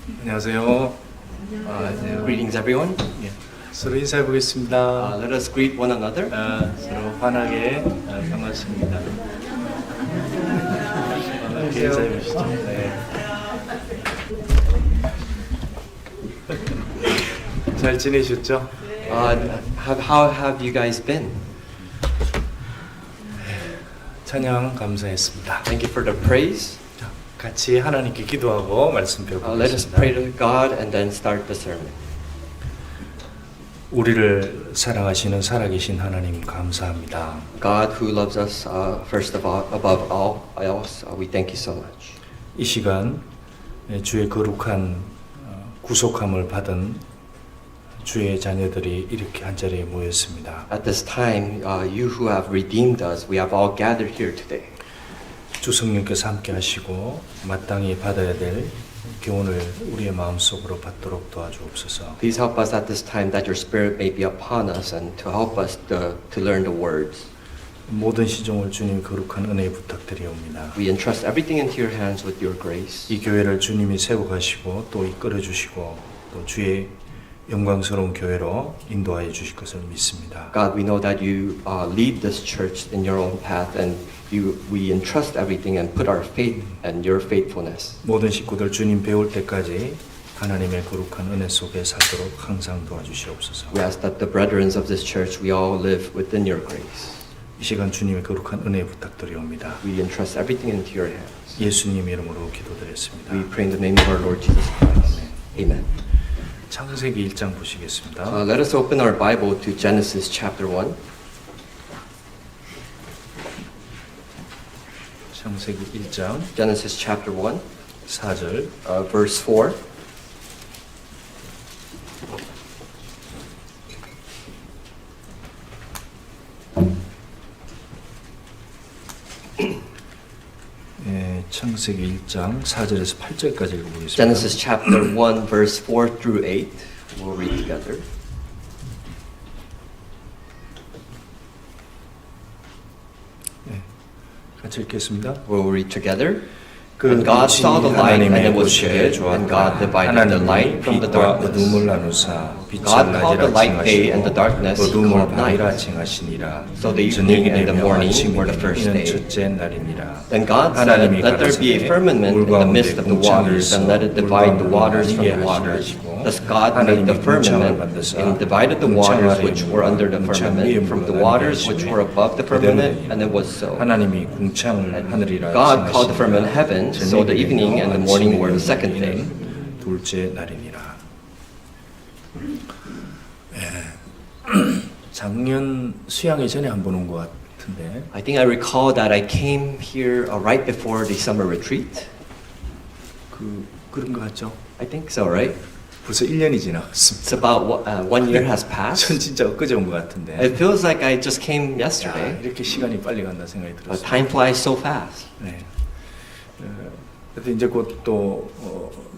안녕하세요. Greetings, everyone. 예, 서로 인사해 보겠습니다. Let us greet one another. 서로 환하게 반갑습니다. 환하게 인사해 보시죠. 네. 잘 지내셨죠? How have you guys been? 찬양 감사했습니다. Thank you for the praise. 자, 같이 하나님께 기도하고 말씀 Let us 배워보겠습니다. pray to God and then start the sermon. 우리를 사랑하시는 살아계신 하나님 감사합니다. God who loves us first of all, above all else, we thank you so much. 이 시간 주의 거룩한 구속함을 받은 주의 자녀들이 이렇게 한자리에 모였습니다. At this time, you who have redeemed us, we have all gathered here today. 주 성령께서 함께 하시고 마땅히 받아야 될 교훈을 우리의 마음속으로 받도록 도와주옵소서. Please help us at this time that your Spirit may be upon us and to help us to learn the words. 모든 시종을 주님의 거룩한 은혜에 부탁드리옵니다. We entrust everything into your hands with your grace. 이 교회를 주님이 세워가시고 또 이끌어 주시고 또 주의 영광스러운 교회로 인도하여 주실 것을 믿습니다. God, we know that you lead this church in your own path, and we entrust everything and put our faith and your faithfulness. 모든 식구들 주님 배울 때까지 하나님의 거룩한 은혜 속에 살도록 항상 도와주시옵소서. We ask that the brethren of this church, we all live within your grace. 이 시간 주님의 거룩한 은혜 부탁드리옵니다. We entrust everything into your hands. 예수님 이름으로 기도드렸습니다. We pray in the name of our Lord Jesus Christ. Amen. 창세기 1장 보시겠습니다. Let us open our Bible to Genesis chapter 1. 창세기 1장 Genesis chapter 1, 4절 verse 4. 창세기 1장 4절에서 8절까지 읽어보겠습니다. Genesis chapter 1, verse 4 through 8. We'll read together. 같이 읽겠습니다. We'll read together. 그 And God saw the light, and it was 보시기에 good, 좋았다. and God divided the light from the darkness. 어둠을 나누사 빛을 God called the 낮이라 light day, and the 칭하시고 darkness He 어둠을 called 밤이라 night. 칭하시니라. So the evening and the morning were the first 이는 day. 첫째 날이니라. Then God said, 하나님이 let there be a 가라사대 firmament in the midst of the waters, and let it divide the waters from the 물과 waters. 하시고 Thus God made the 하나님이 궁창을 firmament, 만드사 and divided the 궁창 waters 아래 which were under the 궁창 위에 firmament from the 물과 waters which were above the firmament, and it was so. 하나님이 궁창을 하늘이라 God called the 칭하시니라. firmament heaven, so the evening and the morning were the second day. 둘째 날이니라. 작년 수양회 전에 한 번 온 것 같은데 I think I recall that I came here right before the summer retreat. 그런 것 같죠? I think so, right? 벌써 1년이 It's 지나갔습니다. about 1 year has 전 passed. 진짜 엊그제 온 것 같은데 It feels like I just came 야, yesterday. 이렇게 시간이 빨리 간다 생각이 But 들었어요. time flies so fast. 네. 그래서 이제 곧 또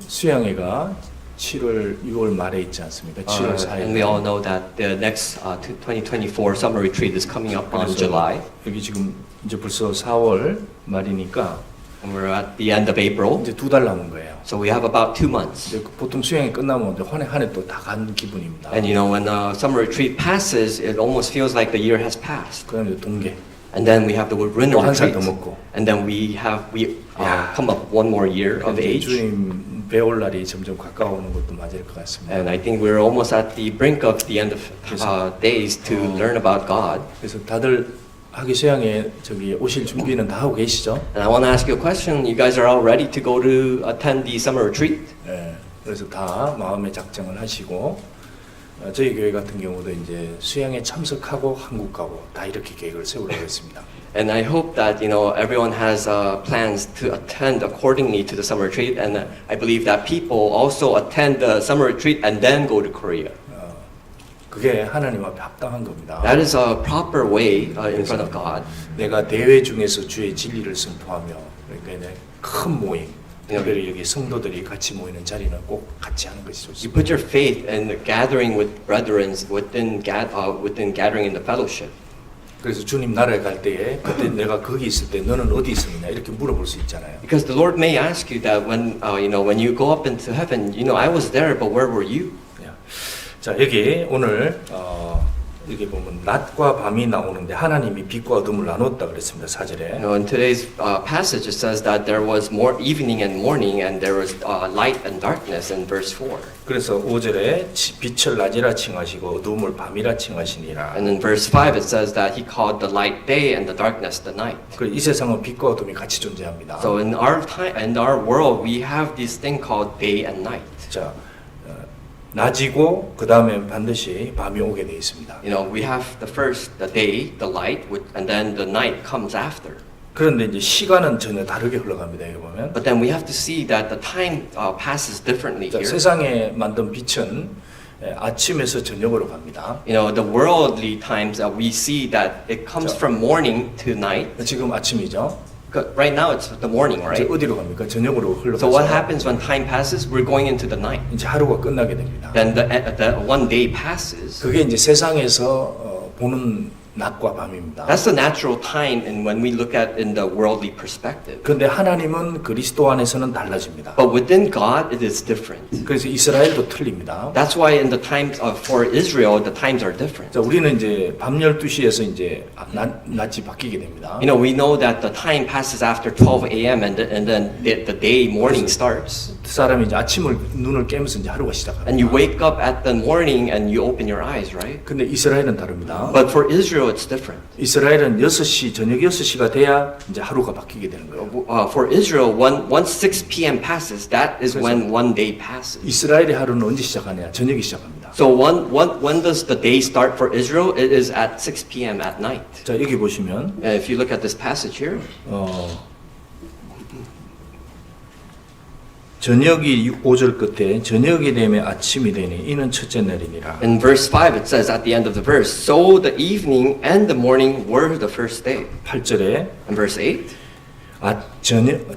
수양회가 7월, 6월 말에 있지 않습니까? 7월 4일. And we all know that the next 2024 summer retreat is coming up on July. 여기 지금 이제 벌써 4월 말이니까 And we're at the end of April. 이제 2달 남은 거예요. So we have about 2 months. 이제 보통 수양이 끝나면 이제 한 해 또 다 간 기분입니다. And you know, when the summer retreat passes, it almost feels like the year has passed. 그다음에 이제 동계. And then we have the winter 또 한 살 retreat. 더 먹고. And then we Yeah. come up 1 more year of 이제 age. 주님 배울 날이 점점 가까워오는 것도 맞을 것 같습니다. And I think we're almost at the brink of the end of days to learn about God. 그래서 다들 하기 수양에 저기 오실 준비는 다 하고 계시죠? And I want to ask you a question. You guys are all ready to go to attend the summer retreat? 네. 그래서 다 마음의 작정을 하시고 저희 교회 같은 경우도 이제 수양에 참석하고 한국 가고 다 이렇게 계획을 세우려고 했습니다. And I hope that everyone has plans to attend accordingly to the summer retreat. And I believe that people also attend the summer retreat and then go to Korea. 그게 하나님 앞에 합당한 겁니다. That is a proper way in front of God. 내가 대회 중에서 주의 진리를 선포하며 그러니까 큰 모임, 특별히 여기 성도들이 같이 모이는 자리는 꼭 같이 하는 것이 You 좋습니다. put your faith in gathering with brethren within gathering in the fellowship. 그래서 주님 나라에 갈 때에 그때 내가 거기 있을 때 너는 어디 있었느냐 이렇게 물어볼 수 있잖아요. Because the Lord may ask you that when you go up into heaven, I was there, but where were you? 자, 여기 오늘 여기 보면 낮과 밤이 나오는데 하나님이 빛과 어둠을 나눴다 그랬습니다. 4절에. In today's passage, it says that there was more evening and morning, and there was light and darkness in verse 4. 그래서 5절에 빛을 낮이라 칭하시고 어둠을 밤이라 칭하시니라. And in verse 5, it says that He called the light day and the darkness the night. 이 세상은 빛과 어둠이 같이 존재합니다. So in our time, in our world, we have this thing called day and night. 자, 낮이고 그 다음에 반드시 밤이 오게 되어 있습니다. We have the day, the light, and then the night comes after. 그런데 이제 시간은 전혀 다르게 흘러갑니다. 여기 보면. But then we have to see that the time passes differently 자, here. 세상에 만든 빛은 아침에서 저녁으로 갑니다. The worldly times we see that it comes 자. from morning to night. 지금 아침이죠. Right now it's the morning, 이제 right? 어디로 갑니까? 저녁으로 So what 흘러가서 happens when time passes? We're going into the night. 이제 하루가 끝나게 됩니다. Then the one day passes. 그게 이제 세상에서 보는 낮과 밤입니다. That's the natural time, and when we look at in the worldly perspective. 그런데 하나님은 그리스도 안에서는 달라집니다. But within God, it is different. 그래서 이스라엘도 틀립니다. That's why in the times for Israel, the times are different. 자, 우리는 이제 밤 12시에서 이제 낮이 바뀌게 됩니다. We know that the time passes after 12 a.m. and then the day morning starts. 사람이 이제 아침을 눈을 깨면서 이제 하루가 시작합니다. And you wake up at the morning and you open your eyes, right? 근데 이스라엘은 다릅니다. But for Israel, it's different. 이스라엘은 6시, 저녁 6시가 돼야 이제 하루가 바뀌게 되는 거예요. For Israel, once 6 p.m. passes, that is when one day passes. 이스라엘의 하루는 언제 시작하냐? 저녁이 시작합니다. So when does the day start for Israel? It is at 6 p.m. at night. 자, 여기 보시면 If you look at this passage here, 저녁이 5절 끝에 저녁이 되면 아침이 되니 이는 첫째 날이니라. in verse 5 it says at the end of the verse, so the evening and the morning were the first day. 8절에 In verse 8,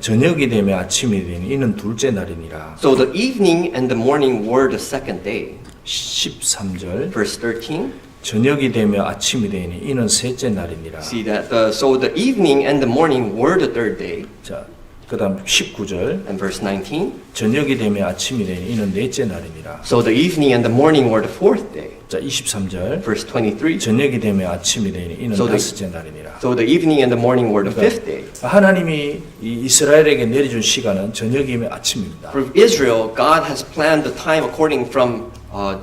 저녁이 되면 아침이 되니 이는 둘째 날이니라. so the evening and the morning were the second day. 13절 Verse 13, 저녁이 되면 아침이 되니 이는 셋째 날이니라. see that so the evening and the morning were the third day. 자, 그다음 19절 And verse 19, 저녁이 되면 아침이 되니 이는 넷째 날이니라. so the evening and the morning were the fourth day. 자, 23절 Verse 23, 저녁이 되면 아침이 되니 이는 So the- 다섯째 날이니라. so the evening and the morning were the fifth day. 하나님이 이 이스라엘에게 내려준 시간은 저녁이면 아침입니다. For Israel, God has planned the time according from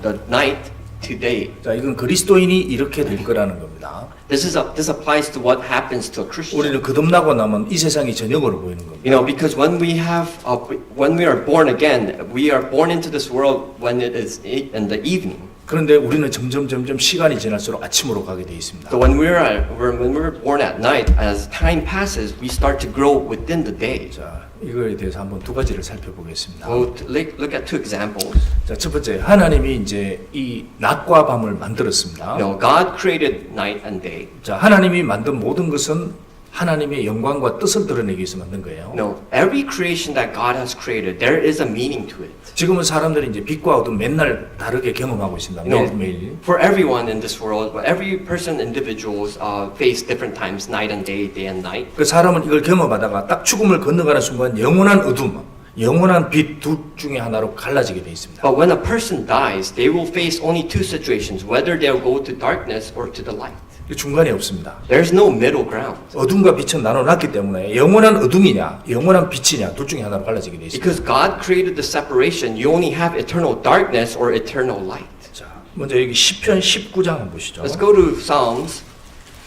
the night to day. 자, 이건 그리스도인이 이렇게 될 거라는 겁니다. This applies to what happens to a Christian. 우리는 거듭나고 나면 이 세상이 저녁으로 보이는 겁니다. Because when we are born again, we are born into this world when it is in the evening. 그런데 우리는 점점 시간이 지날수록 아침으로 가게 돼 있습니다. So when we're born at night, as time passes, we start to grow within the day. 자, 이거에 대해서 한번 두 가지를 살펴보겠습니다. We'll look at two examples. 자, 첫 번째, 하나님이 이제 이 낮과 밤을 만들었습니다. God created night and day. 자, 하나님이 만든 모든 것은 하나님의 영광과 뜻을 드러내기 위해서 만든 거예요. Every creation that God has created, there is a meaning to it. 지금은 사람들이 이제 빛과 어둠 맨날 다르게 경험하고 있습니다. 매일매일. For everyone in this world, every person, individuals face different times, night and day, day and night. 그 사람은 이걸 경험하다가 딱 죽음을 건너가는 순간 영원한 어둠, 영원한 빛 둘 중에 하나로 갈라지게 돼 있습니다. But when a person dies, they will face only two situations, whether they'll go to darkness or to the light. 중간이 없습니다. There's no middle ground. 어둠과 빛은 나눠놨기 때문에 영원한 어둠이냐, 영원한 빛이냐 둘 중에 하나로 갈라지게 돼 있습니다. Because God created the separation, you only have eternal darkness or eternal light. 자, 먼저 여기 시편 19장 한번 보시죠. Let's go to Psalms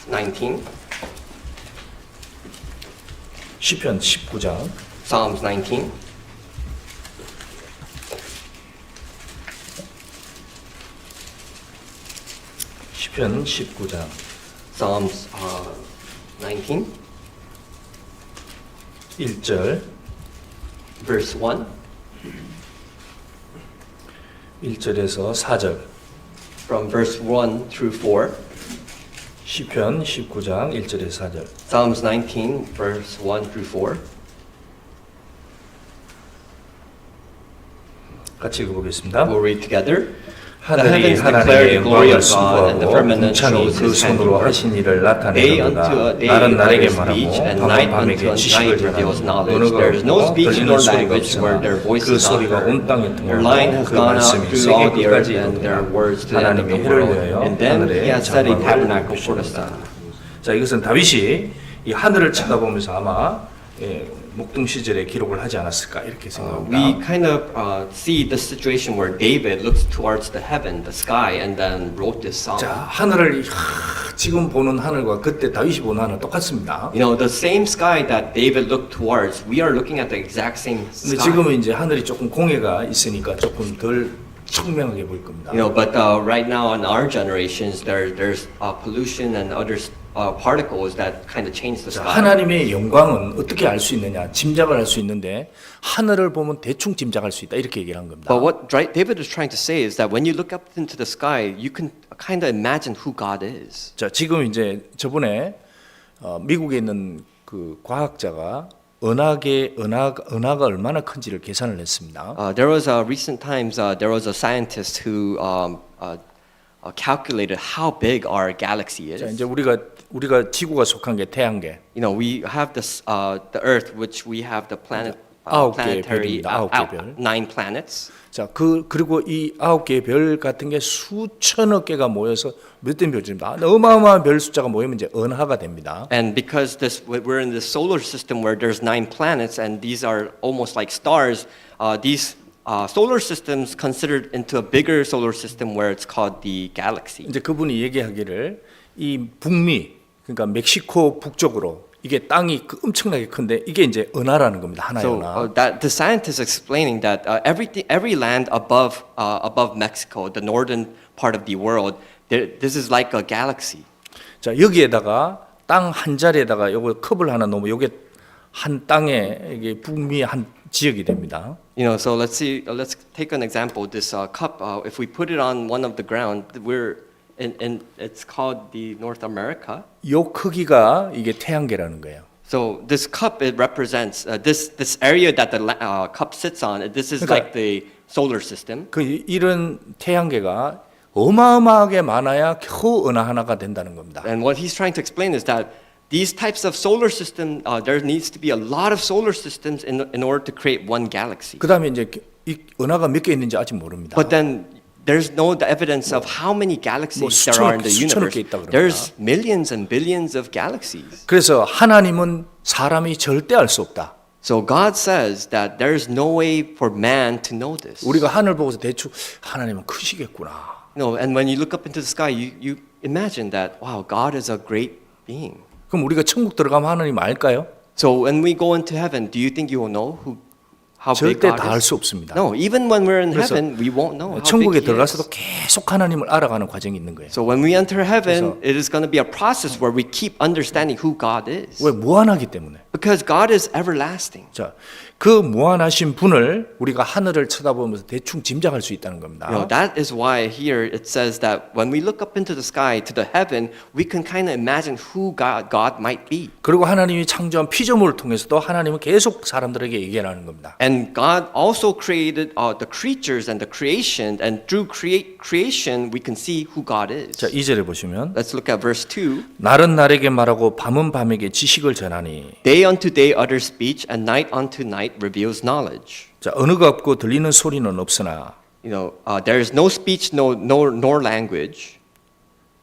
19. 시편 19장 Psalms 19. 시편 19장 Psalms 19, 1절 verse 1. 1절에서 4절 From verse 1 through 4. 시편 19장 1절에서 4절 Psalms 19, verse 1 through 4. 같이 읽어보겠습니다. We'll read together. 하늘이 heavens declare 하나님의 the glory 영광을 of God, and the 수고하고 firmament 궁창이 shows 그 His 손으로 handiwork. 하신 일을 Day unto 나타내는도다. day 날은 날에게 utters speech, 말하고 and 밤은 night 밤에게 unto 지식을 night reveals 전하고 knowledge. 언어가 There is no 없고 speech 들리는 nor 소리가 language where 없으나 their voice 그 is not 소리가 heard. 온 땅에 Their line 통하고 has 그 gone out 말씀이 through 세계 all the earth, 끝까지 and their 이르도다. words to the end of 하나님이 the 해를 world. 위하여 And then He 하늘에 has set a 장막을 tabernacle for the 부으셨다. sun. 자, 이것은 다윗이 이 하늘을 쳐다보면서 아마 목동 시절에 기록을 하지 않았을까 이렇게 We 생각합니다. kind of see the situation where David looks towards the heaven, the sky, and then wrote this song. 자, 하늘을 지금 보는 하늘과 그때 다윗이 보는 하늘 똑같습니다. You know, the same sky that David looked towards, we are looking at the exact same 근데 sky. 지금은 이제 하늘이 조금 공해가 있으니까 조금 덜 청명하게 보일 겁니다. You know, but right now in our generations, there's pollution and other particles that kind of change the 자, sky. 하나님의 영광은 어떻게 알 수 있느냐? 짐작을 할 수 있는데 하늘을 보면 대충 짐작할 수 있다 이렇게 얘기를 한 겁니다. But what David is trying to say is that when you look up into the sky, you can kind of imagine who God is. 자, 지금 이제 저번에 미국에 있는 그 과학자가 은하가 얼마나 큰지를 계산을 했습니다. There was a recent times there was a scientist who calculated how big our galaxy is. 자, 이제 우리가 지구가 속한 게 태양계. You know, we have this the Earth, which we have the planet, 아홉 개의 planetary 별입니다. 아홉 개의 별. 9 planets. 자, 그리고 이 9개의 별 같은 게 수천억 개가 모여서 몇된 별입니다. 어마어마한 별 숫자가 모이면 이제 은하가 됩니다. And because we're in the solar system where there's 9 planets, and these are almost like stars, these solar systems considered into a bigger solar system where it's called the galaxy. 이제 그분이 얘기하기를 이 북미 그러니까 멕시코 북쪽으로 이게 땅이 엄청나게 큰데 이게 이제 은하라는 겁니다. 하나의 So 은하. that the scientist is explaining that every land above Mexico, the northern part of the world, this is like a galaxy. 자, 여기에다가 땅 한 자리에다가 요거 컵을 하나 놓으면 요게 한 땅에 이게 북미의 한 지역이 됩니다. You know, so let's take an example. This cup, if we put it on one of the ground, it's called the North America. 요 크기가 이게 태양계라는 거예요. So this cup, it represents this area that the cup sits on. This is 그러니까- like the solar system. 이런 태양계가 어마어마하게 많아야 겨우 은하 하나가 된다는 겁니다. And what he's trying to explain is that these types of solar system, there needs to be a lot of solar systems in order to create one galaxy. 그다음에 이제 이 은하가 몇 개 있는지 아직 모릅니다. But then there's no evidence of how many galaxies there are in the 수천억 universe. 개 있다 그럽니다. There's millions and billions of galaxies. 그래서 하나님은 사람이 절대 알 수 없다. So God says that there's no way for man to know this. 우리가 하늘 보고서 대충 하나님은 크시겠구나. No, and when you look up into the sky, you imagine that, wow, God is a great being. 그럼 우리가 천국 들어가면 하나님 알까요? So when we go into heaven, do you think you will know how big 절대 God 다 알 is? 수 없습니다. No, even when we're in 그래서 heaven, we won't know how 천국에 big He 들어가서도 is. 계속 하나님을 알아가는 과정이 있는 거예요. So when we enter heaven, 그래서- it is going to be a process where we keep understanding who God is. 왜 무한하기 때문에. Because God is everlasting. 자, 그 무한하신 분을 우리가 하늘을 쳐다보면서 대충 짐작할 수 있다는 겁니다. You know, that is why here it says that when we look up into the sky, to the heaven, we can kind of imagine who God might be. 그리고 하나님이 창조한 피조물을 통해서도 하나님은 계속 사람들에게 얘기하는 겁니다. And God also created the creatures and the creation, and through creation, we can see who God is. 자, 2절에 보시면 Let's look at verse 2. 날은 날에게 말하고 밤은 밤에게 지식을 전하니. Day unto day utters speech, and night unto night reveals knowledge. 자, 언어가 없고 들리는 소리는 없으나 You know, there is no speech, nor language.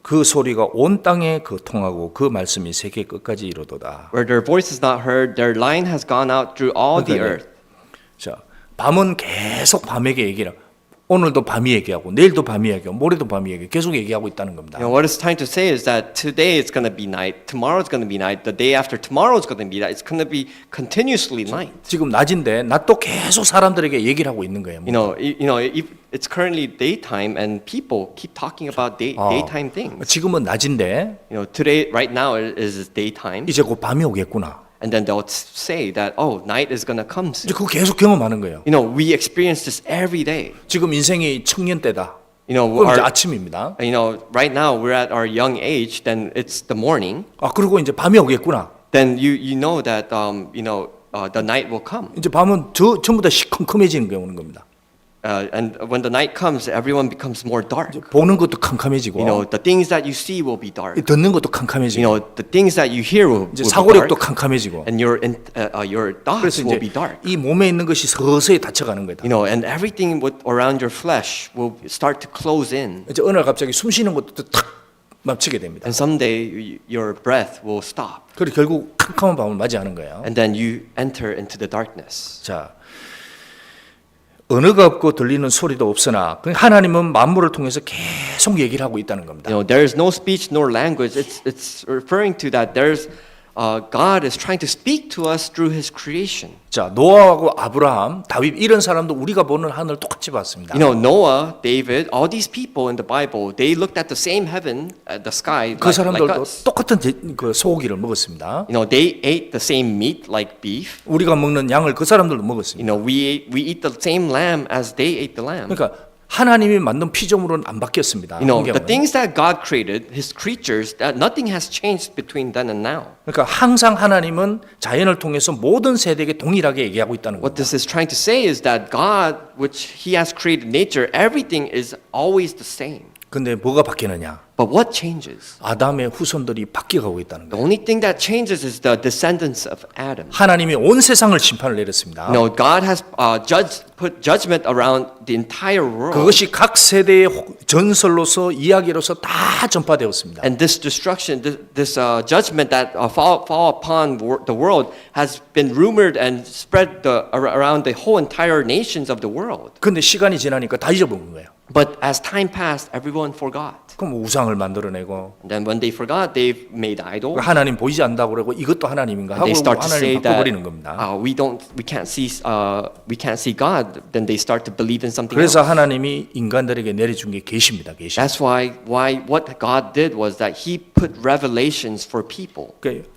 그 소리가 온 땅에 통하고 그 말씀이 세계 끝까지 이르도다. Where their voice is not heard, their line has gone out through all the earth. 자, 밤은 계속 밤에게 얘기를 오늘도 밤이 얘기하고 내일도 밤이 얘기하고 모레도 밤이 얘기하고 계속 얘기하고 있다는 겁니다. You know, what it's trying to say is that today it's going to be night, tomorrow it's going to be night, the day after tomorrow is going to be night. It's going to be continuously night. 지금 낮인데 낮도 계속 사람들에게 얘기를 하고 있는 거예요. It's currently daytime, and people keep talking about daytime things. 지금은 낮인데 You know, today, right now, is daytime, 이제 곧 밤이 오겠구나. and then they'll say that, oh, night is going to come 이제 soon. 그거 계속 경험하는 거예요. You know, we experience this every day. 지금 인생이 청년 때다. You know, 그럼 이제 아침입니다. right now we're at our young age, then it's the morning. 아, 그리고 이제 밤이 오겠구나. Then you know that the night will come. 이제 밤은 전부 다 시커멓해지는 게 오는 겁니다. and when the night comes, everyone becomes more dark. 보는 것도 캄캄해지고, You know, the things that you see will be dark. 듣는 것도 You 캄캄해지고, know, the things that you hear will 이제 be 사고력도 dark, 캄캄해지고. and your thoughts 그래서 will 이제 be dark. 이 몸에 있는 것이 서서히 닫혀가는 거다. You know, and everything around your flesh will start to close in, 이제 어느 날 갑자기 숨 쉬는 것도 탁 멈추게 됩니다. and someday your breath will stop, 그리고 결국 캄캄한 밤을 맞이하는 거예요. and then you enter into the darkness. 자, 언어가 없고 들리는 소리도 없으나 하나님은 만물을 통해서 계속 얘기를 하고 있다는 겁니다. You know, there is no speech nor language. It's referring to that there's God is trying to speak to us through His creation. 자, 노아하고 아브라함, 다윗 이런 사람도 우리가 보는 하늘 똑같이 봤습니다. You know, Noah, David, all these people in the Bible, they looked at the same heaven, the sky, 그 like 사람들도 us. 똑같은 그 소고기를 먹었습니다. You know, they ate the same meat like beef. 우리가 먹는 양을 그 사람들도 You 먹었습니다. know, we eat the same lamb as they ate the lamb. 그러니까 하나님이 만든 피조물은 안 바뀌었습니다. You know, the 성경은. things that God created, His creatures, that nothing has changed between then and now. 그러니까 항상 하나님은 자연을 통해서 모든 세대에게 동일하게 얘기하고 있다는 What 겁니다. this is trying to say is that God, which He has created nature, everything is always the same. 근데 뭐가 바뀌느냐? But what changes? 아담의 후손들이 바뀌어가고 있다는 The 거예요. only thing that changes is the descendants of Adam. 하나님이 온 세상을 심판을 내렸습니다. No, God has put judgment around the entire world. 그것이 각 세대의 전설로서 이야기로서 다 전파되었습니다. And this destruction, this judgment that fall upon the world has been rumored and spread around the whole entire nations of the world. 근데 시간이 지나니까 다 잊어버린 거예요. But as time passed, everyone forgot. 그럼 우상을 만들어내고 And then when they forgot, they've made idols. 하나님 보이지 않다고 그러고 이것도 하나님인가 하고 They start to say 하나님 that 바꿔버리는 겁니다. we can't see God. Then they start to believe in something 그래서 else. 하나님이 인간들에게 내려준 게 계시입니다. 계시. That's why what God did was that He put revelations for people. 그러니까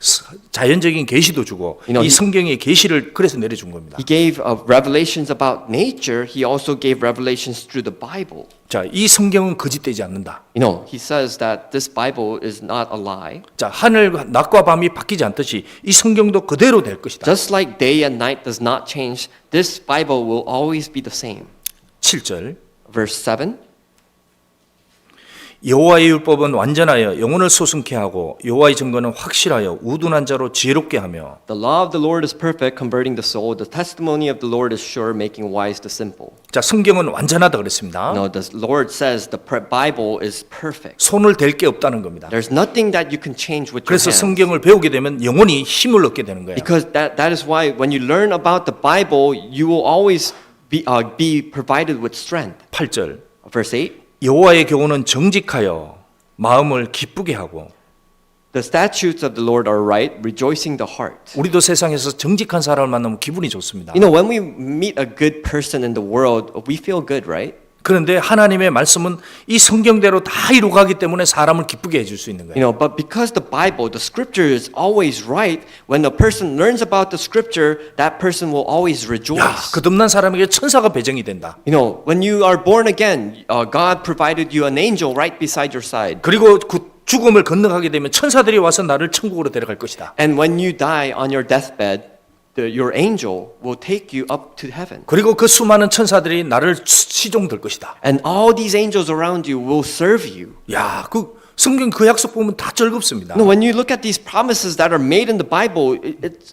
자연적인 계시도 주고 You know, 이 성경의 계시를 그래서 내려준 겁니다. He gave revelations about nature. He also gave revelations through the Bible. 자, 이 성경은 거짓되지 않는다. You know, He says that this Bible is not a lie. 자, 하늘 낮과 밤이 바뀌지 않듯이 이 성경도 그대로 될 것이다. Just like day and night does not change, this Bible will always be the same. 7절 Verse 7. 여호와의 율법은 완전하여 영혼을 소승케 하고 여호와의 증거는 확실하여 우둔한 자로 지혜롭게 하며 The law of the Lord is perfect, converting the soul. The testimony of the Lord is sure, making wise the simple. 자, 성경은 완전하다 그랬습니다. No, the Lord says the Bible is perfect. 손을 댈 게 없다는 겁니다. There's nothing that you can change with your 그래서 hands. 성경을 배우게 되면 영혼이 힘을 얻게 되는 거예요. Because that is why when you learn about the Bible, you will always be provided with strength. 8절 Verse 8. 여호와의 교훈은 정직하여 마음을 기쁘게 하고 The statutes of the Lord are right, rejoicing the heart. 우리도 세상에서 정직한 사람을 만나면 기분이 좋습니다. You know, when we meet a good person in the world, we feel good, right? 그런데 하나님의 말씀은 이 성경대로 다 이루어가기 때문에 사람을 기쁘게 해줄 수 있는 You 거예요. know, but because the Bible, the scripture is always right, when a person learns about the scripture, that person will always 야, rejoice. 거듭난 사람에게 천사가 배정이 된다. You know, when you are born again, God provided you an angel right beside your side. 그리고 그 죽음을 건너가게 되면 천사들이 와서 나를 천국으로 데려갈 것이다. And when you die on your deathbed, your angel will take you up to heaven. 그리고 그 수많은 천사들이 나를 시종될 것이다. And all these angels around you will serve you. 야, 그 성경 그 약속 보면 다 즐겁습니다. No, when you look at these promises that are made in the Bible,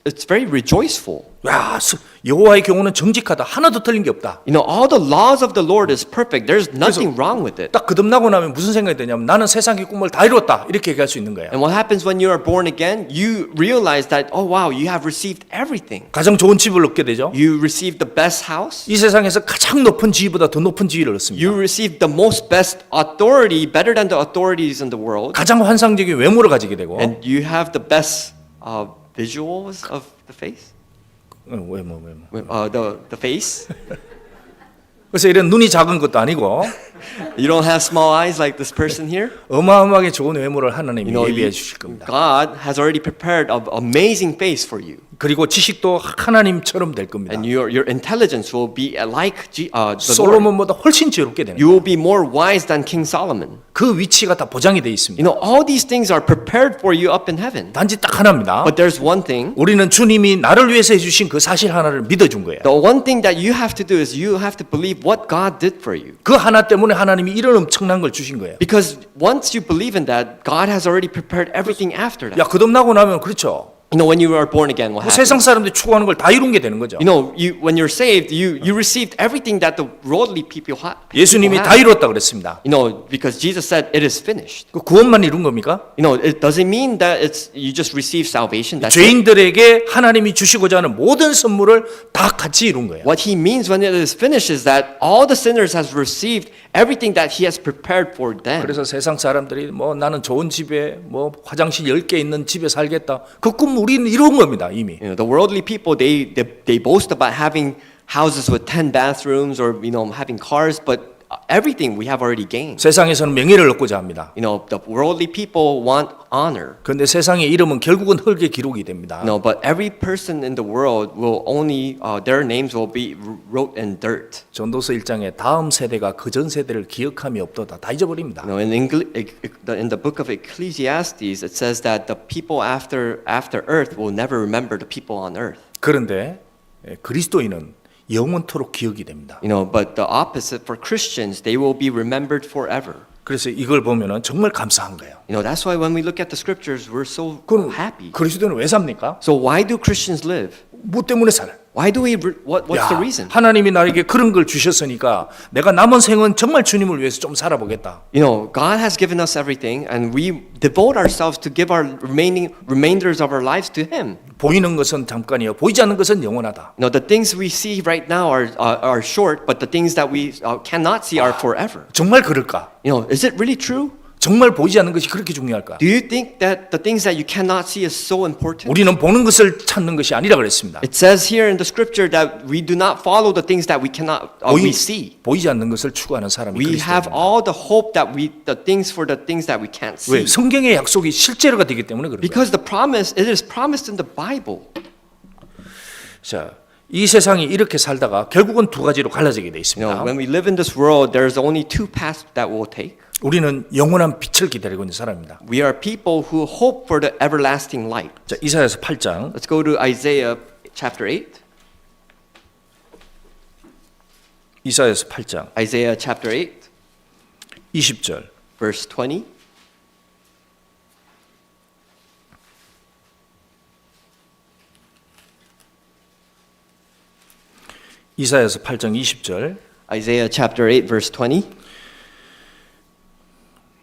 it's very rejoiceful. 야, 여호와의 경우는 정직하다. 하나도 틀린 게 없다. You know, all the laws of the Lord is perfect. There's nothing wrong with it. 딱 거듭나고 나면 무슨 생각이 드냐면 나는 세상의 꿈을 다 이뤘다. 이렇게 얘기할 수 있는 거예요. And what happens when you are born again? You realize that, oh wow, you have received everything. 가장 좋은 집을 얻게 되죠. You received the best house. 이 세상에서 가장 높은 지위보다 더 높은 지위를 얻습니다. You received the most best authority, better than the authorities in the world. 가장 환상적인 외모를 가지게 되고 And you have the best visuals of the face. 외모. The face. 그래서 이런 눈이 작은 것도 아니고 You don't have small eyes like this person here? 어마어마하게 좋은 외모를 하나님이 You know, 예비해 주실 겁니다. God has already prepared an amazing face for you. 그리고 지식도 하나님처럼 될 겁니다. And your intelligence will be like the Lord. 솔로몬보다 훨씬 지혜롭게 되는 You 거예요. will be more wise than King Solomon. 그 위치가 다 보장이 돼 있습니다. You know, all these things are prepared for you up in heaven. 단지 딱 하나입니다. But there's one thing. 우리는 주님이 나를 위해서 해주신 그 사실 하나를 믿어준 거예요. The one thing that you have to do is you have to believe what God did for you. 그 하나 때문에 하나님이 이런 엄청난 걸 주신 거예요. Because once you believe in that, God has already prepared everything after that. 야, 거듭나고 나면 그렇죠. You know, when you are born again, what 뭐 happens? 세상 사람들이 추구하는 걸 다 이룬 게 되는 거죠. You know, when you're saved, you received everything that the worldly people 예수님이 다 have. 이뤘다 그랬습니다. You know, because Jesus said it is finished. 그 구원만 이룬 겁니까? You know, it doesn't mean that you just receive salvation. That's it. 죄인들에게 하나님이 주시고자 하는 모든 선물을 다 같이 이룬 거예요. What he means when it is finished is that all the sinners has received everything that he has prepared for them. 그래서 세상 사람들이 뭐 나는 좋은 집에 뭐 화장실 10개 있는 집에 살겠다. 그 꿈 우리는 이룬 겁니다, 이미. You know, the worldly people they boast about having houses with 10 bathrooms or having cars, but everything we have already gained. 세상에서는 명예를 얻고자 합니다. You know, the worldly people want honor. 그런데 세상의 이름은 결국은 흙에 기록이 됩니다. No, but every person in the world will only their names will be wrote in dirt. 전도서 1장에 다음 세대가 그전 세대를 기억함이 없도다. 다 잊어버립니다. You know, in the book of Ecclesiastes, it says that the people after earth will never remember the people on earth. 그런데 그리스도인은 영원토록 기억이 됩니다. You know, but the opposite for Christians, they will be remembered forever. 그래서 이걸 보면은 정말 감사한 거예요. You know, that's why when we look at the scriptures, we're so 그럼 happy. 그리스도인은 왜 삽니까? So why do Christians live? 뭐 때문에 살아요? Why do what's the reason? 하나님이 나에게 그런 걸 주셨으니까 내가 남은 생은 정말 주님을 위해서 좀 살아보겠다. You know, God has given us everything, and we devote ourselves to give our remainders of our lives to Him. 보이는 것은 잠깐이요, 보이지 않는 것은 영원하다. You know, the things we see right now are short, but the things that we cannot see are forever. 정말 그럴까? You know, is it really true? 정말 보이지 않는 것이 그렇게 중요할까? Do you think that the things that you cannot see is so important? 우리는 보는 것을 찾는 것이 아니라 그랬습니다. It says here in the scripture that we do not follow the things that we cannot we see. 보이지 않는 것을 추구하는 사람이 We have 그리스도입니다. all the hope that the things for the things that we can't 왜? see. 성경의 약속이 실제로가 되기 때문에 그런 거예요. Because the promise, it is promised in the Bible. 자, 이 세상이 이렇게 살다가 결국은 두 가지로 갈라지게 돼 You 있습니다. know, when we live in this world, there's only two paths that we'll take. 우리는 영원한 빛을 기다리고 있는 사람입니다. We are people who hope for the everlasting light. 자, 이사야서 8장 Let's go to Isaiah chapter 8. 이사야서 8장 Isaiah chapter 8, 20절. verse 20. 이사야서 8장 20절. Isaiah chapter 8, verse 20.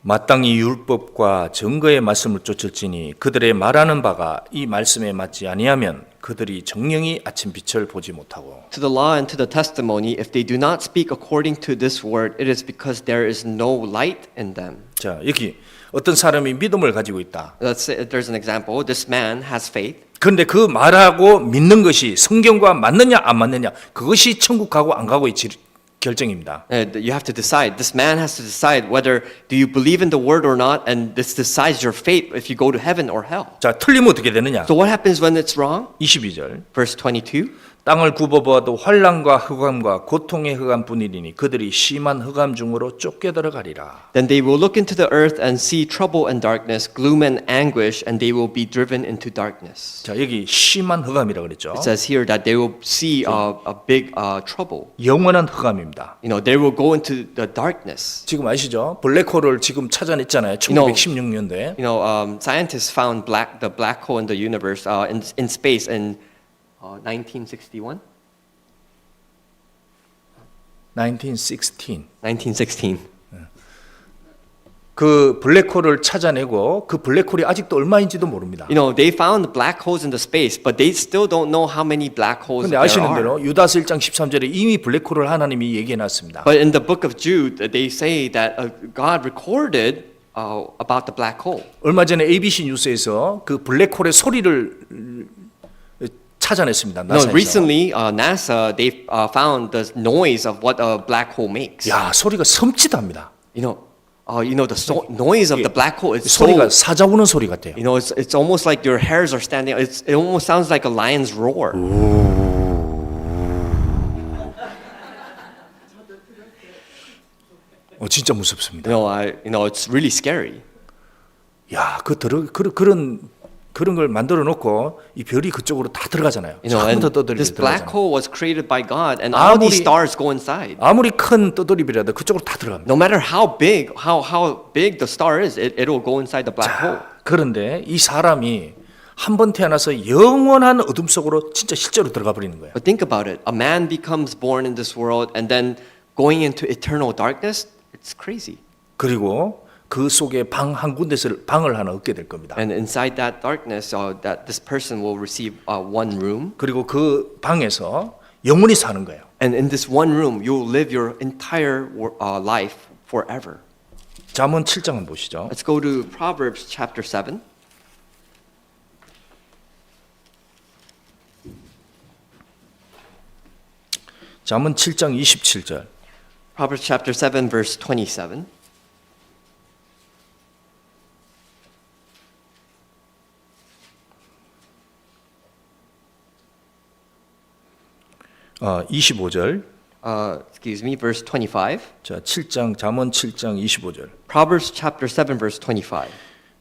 마땅히 율법과 증거의 말씀을 쫓을지니 그들의 말하는 바가 이 말씀에 맞지 아니하면 그들이 정령이 아침 빛을 보지 못하고. To the law and to the testimony, if they do not speak according to this word, it is because there is no light in them. 자, 여기 어떤 사람이 믿음을 가지고 있다. Let's say there's an example. This man has faith. 그런데 그 말하고 믿는 것이 성경과 맞느냐 안 맞느냐, 그것이 천국 가고 안 가고의 결정입니다. You have to decide. This man has to decide whether do you believe in the word or not, and this decides your fate if you go to heaven or hell. 자, 틀리면 어떻게 되느냐? So what happens when it's wrong? 22절. Verse 22. 땅을 굽어보아도 환난과 흑암과 고통의 흑암뿐이니 그들이 심한 흑암 중으로 쫓겨 들어가리라. Then they will look into the earth and see trouble and darkness, gloom and anguish, and they will be driven into darkness. 자, 여기 심한 흑암이라 그랬죠. It says here that they will see a big trouble. 영원한 흑암입니다. You know, they will go into the darkness. 지금 아시죠? 블랙홀을 지금 찾아냈잖아요. 1916년도에. You know, scientists found the black hole in the universe in space in 1961. 1916. 1916. 그 블랙홀을 찾아내고 그 블랙홀이 아직도 얼마인지도 모릅니다. You know, they found black holes in the space, but they still don't know how many black holes 근데 there 아시는 are. 대로 유다서 1장 13절에 이미 블랙홀을 하나님이 얘기해 놨습니다. But in the book of Jude, they say that God recorded about the black hole. 얼마 전에 ABC 뉴스에서 그 블랙홀의 소리를 찾아냈습니다. No, 나사에서. recently, NASA they found the noise of what a black hole makes. 야, 소리가 섬찟합니다. You know the noise of the black hole is so. 소리가 사자 우는 소리 같아요. You know, it's almost like your hairs are standing. It almost sounds like a lion's roar. 진짜 무섭습니다. You know, it's really scary. 야, 그런 걸 만들어 놓고 이 별이 그쪽으로 다 들어가잖아요. You know, 전부 다 and 떠돌이 this black 들어가잖아요. hole was created by God, and all these stars go inside. 아무리 큰 떠돌이비라도 그쪽으로 다 들어갑니다. No matter how big the star is, it'll go inside the black hole. 그런데 이 사람이 한 번 태어나서 영원한 어둠 속으로 진짜 실제로 들어가 버리는 거예요. But think about it. A man becomes born in this world, and then going into eternal darkness. It's crazy. 그리고 그 속에 방 한 군데서 방을 하나 얻게 될 겁니다. And inside that darkness, that this person will receive one room. 그리고 그 방에서 영원히 사는 거예요. And in this one room, you will live your entire life forever. 잠언 7장 한번 보시죠. Let's go to Proverbs chapter 7. 잠언 7장 27절. Proverbs chapter 7, verse 27. 아, 25절. Excuse me, verse 25. 자, 잠언 7장 25절. Proverbs chapter 7, verse 25.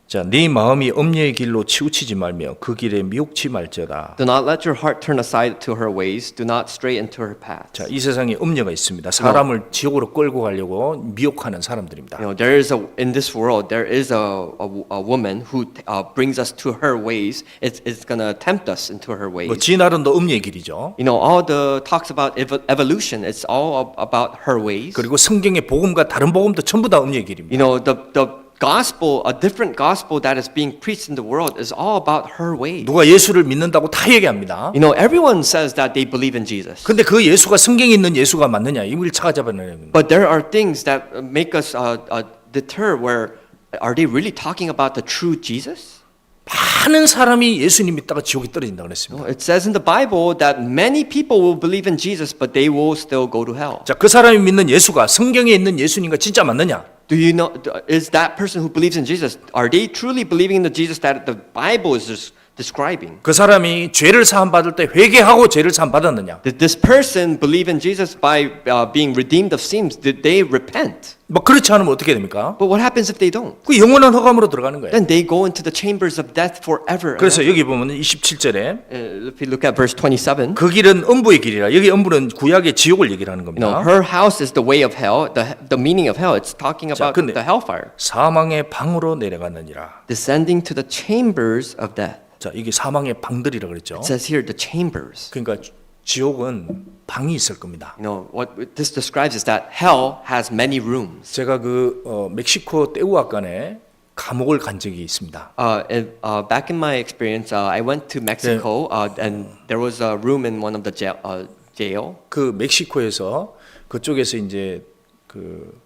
자, 네 마음이 엄녀의 길로 치우치지 말며 그 길에 미혹치 말지어다. Do not let your heart turn aside to her ways. Do not stray into her paths. 자, 이 세상에 엄녀가 있습니다. 사람을 지옥으로 끌고 가려고 미혹하는 사람들입니다. You know, there is in this world there is a woman who brings us to her ways. It's gonna tempt us into her ways. 뭐 진화론도 엄녀의 길이죠. You know, all the talks about evolution. It's all about her ways. 그리고 성경의 복음과 다른 복음도 전부 다 엄녀의 길입니다. You know, the gospel, a different gospel that is being preached in the world is all about her ways. 누가 예수를 믿는다고 다 얘기합니다. You know, everyone says that they believe in Jesus. 근데 그 예수가 성경에 있는 예수가 맞느냐? 이걸 찾아봐야 But there are things that make us deter where are they really talking about the true Jesus? 많은 사람이 예수님 믿다가 지옥에 떨어진다고 그랬습니다. It says in the Bible that many people will believe in Jesus, but they will still go to hell. 자, 그 사람이 믿는 예수가 성경에 있는 예수님과 진짜 맞느냐? Do you know, is that person who believes in Jesus, are they truly believing in the Jesus that the Bible is describing? 그 사람이 죄를 사함 받을 때 회개하고 죄를 사함 받았느냐? Did this person believe in Jesus by being redeemed of sins? Did they repent? 뭐 그렇지 않으면 어떻게 됩니까? But what happens if they don't? 그 영원한 허감으로 들어가는 거예요. Then they go into the chambers of death forever. 그래서 여기 보면 27절에 If you look at verse 27, 그 길은 음부의 길이라. 여기 음부는 구약의 지옥을 얘기하는 you know, 겁니다. her house is the way of hell. The meaning of hell, it's talking about 근데- the hellfire. 사망의 방으로 내려갔느니라. Descending to the chambers of death. 자, 이게 사망의 방들이라 그랬죠. It says here the chambers. 그러니까 지옥은 방이 있을 겁니다. You know, what this describes is that hell has many rooms. 제가 멕시코 떼우아간에 감옥을 간 적이 있습니다. Back in my experience, I went to Mexico, and there was a room in one of the jail. 그 멕시코에서 그쪽에서 이제 그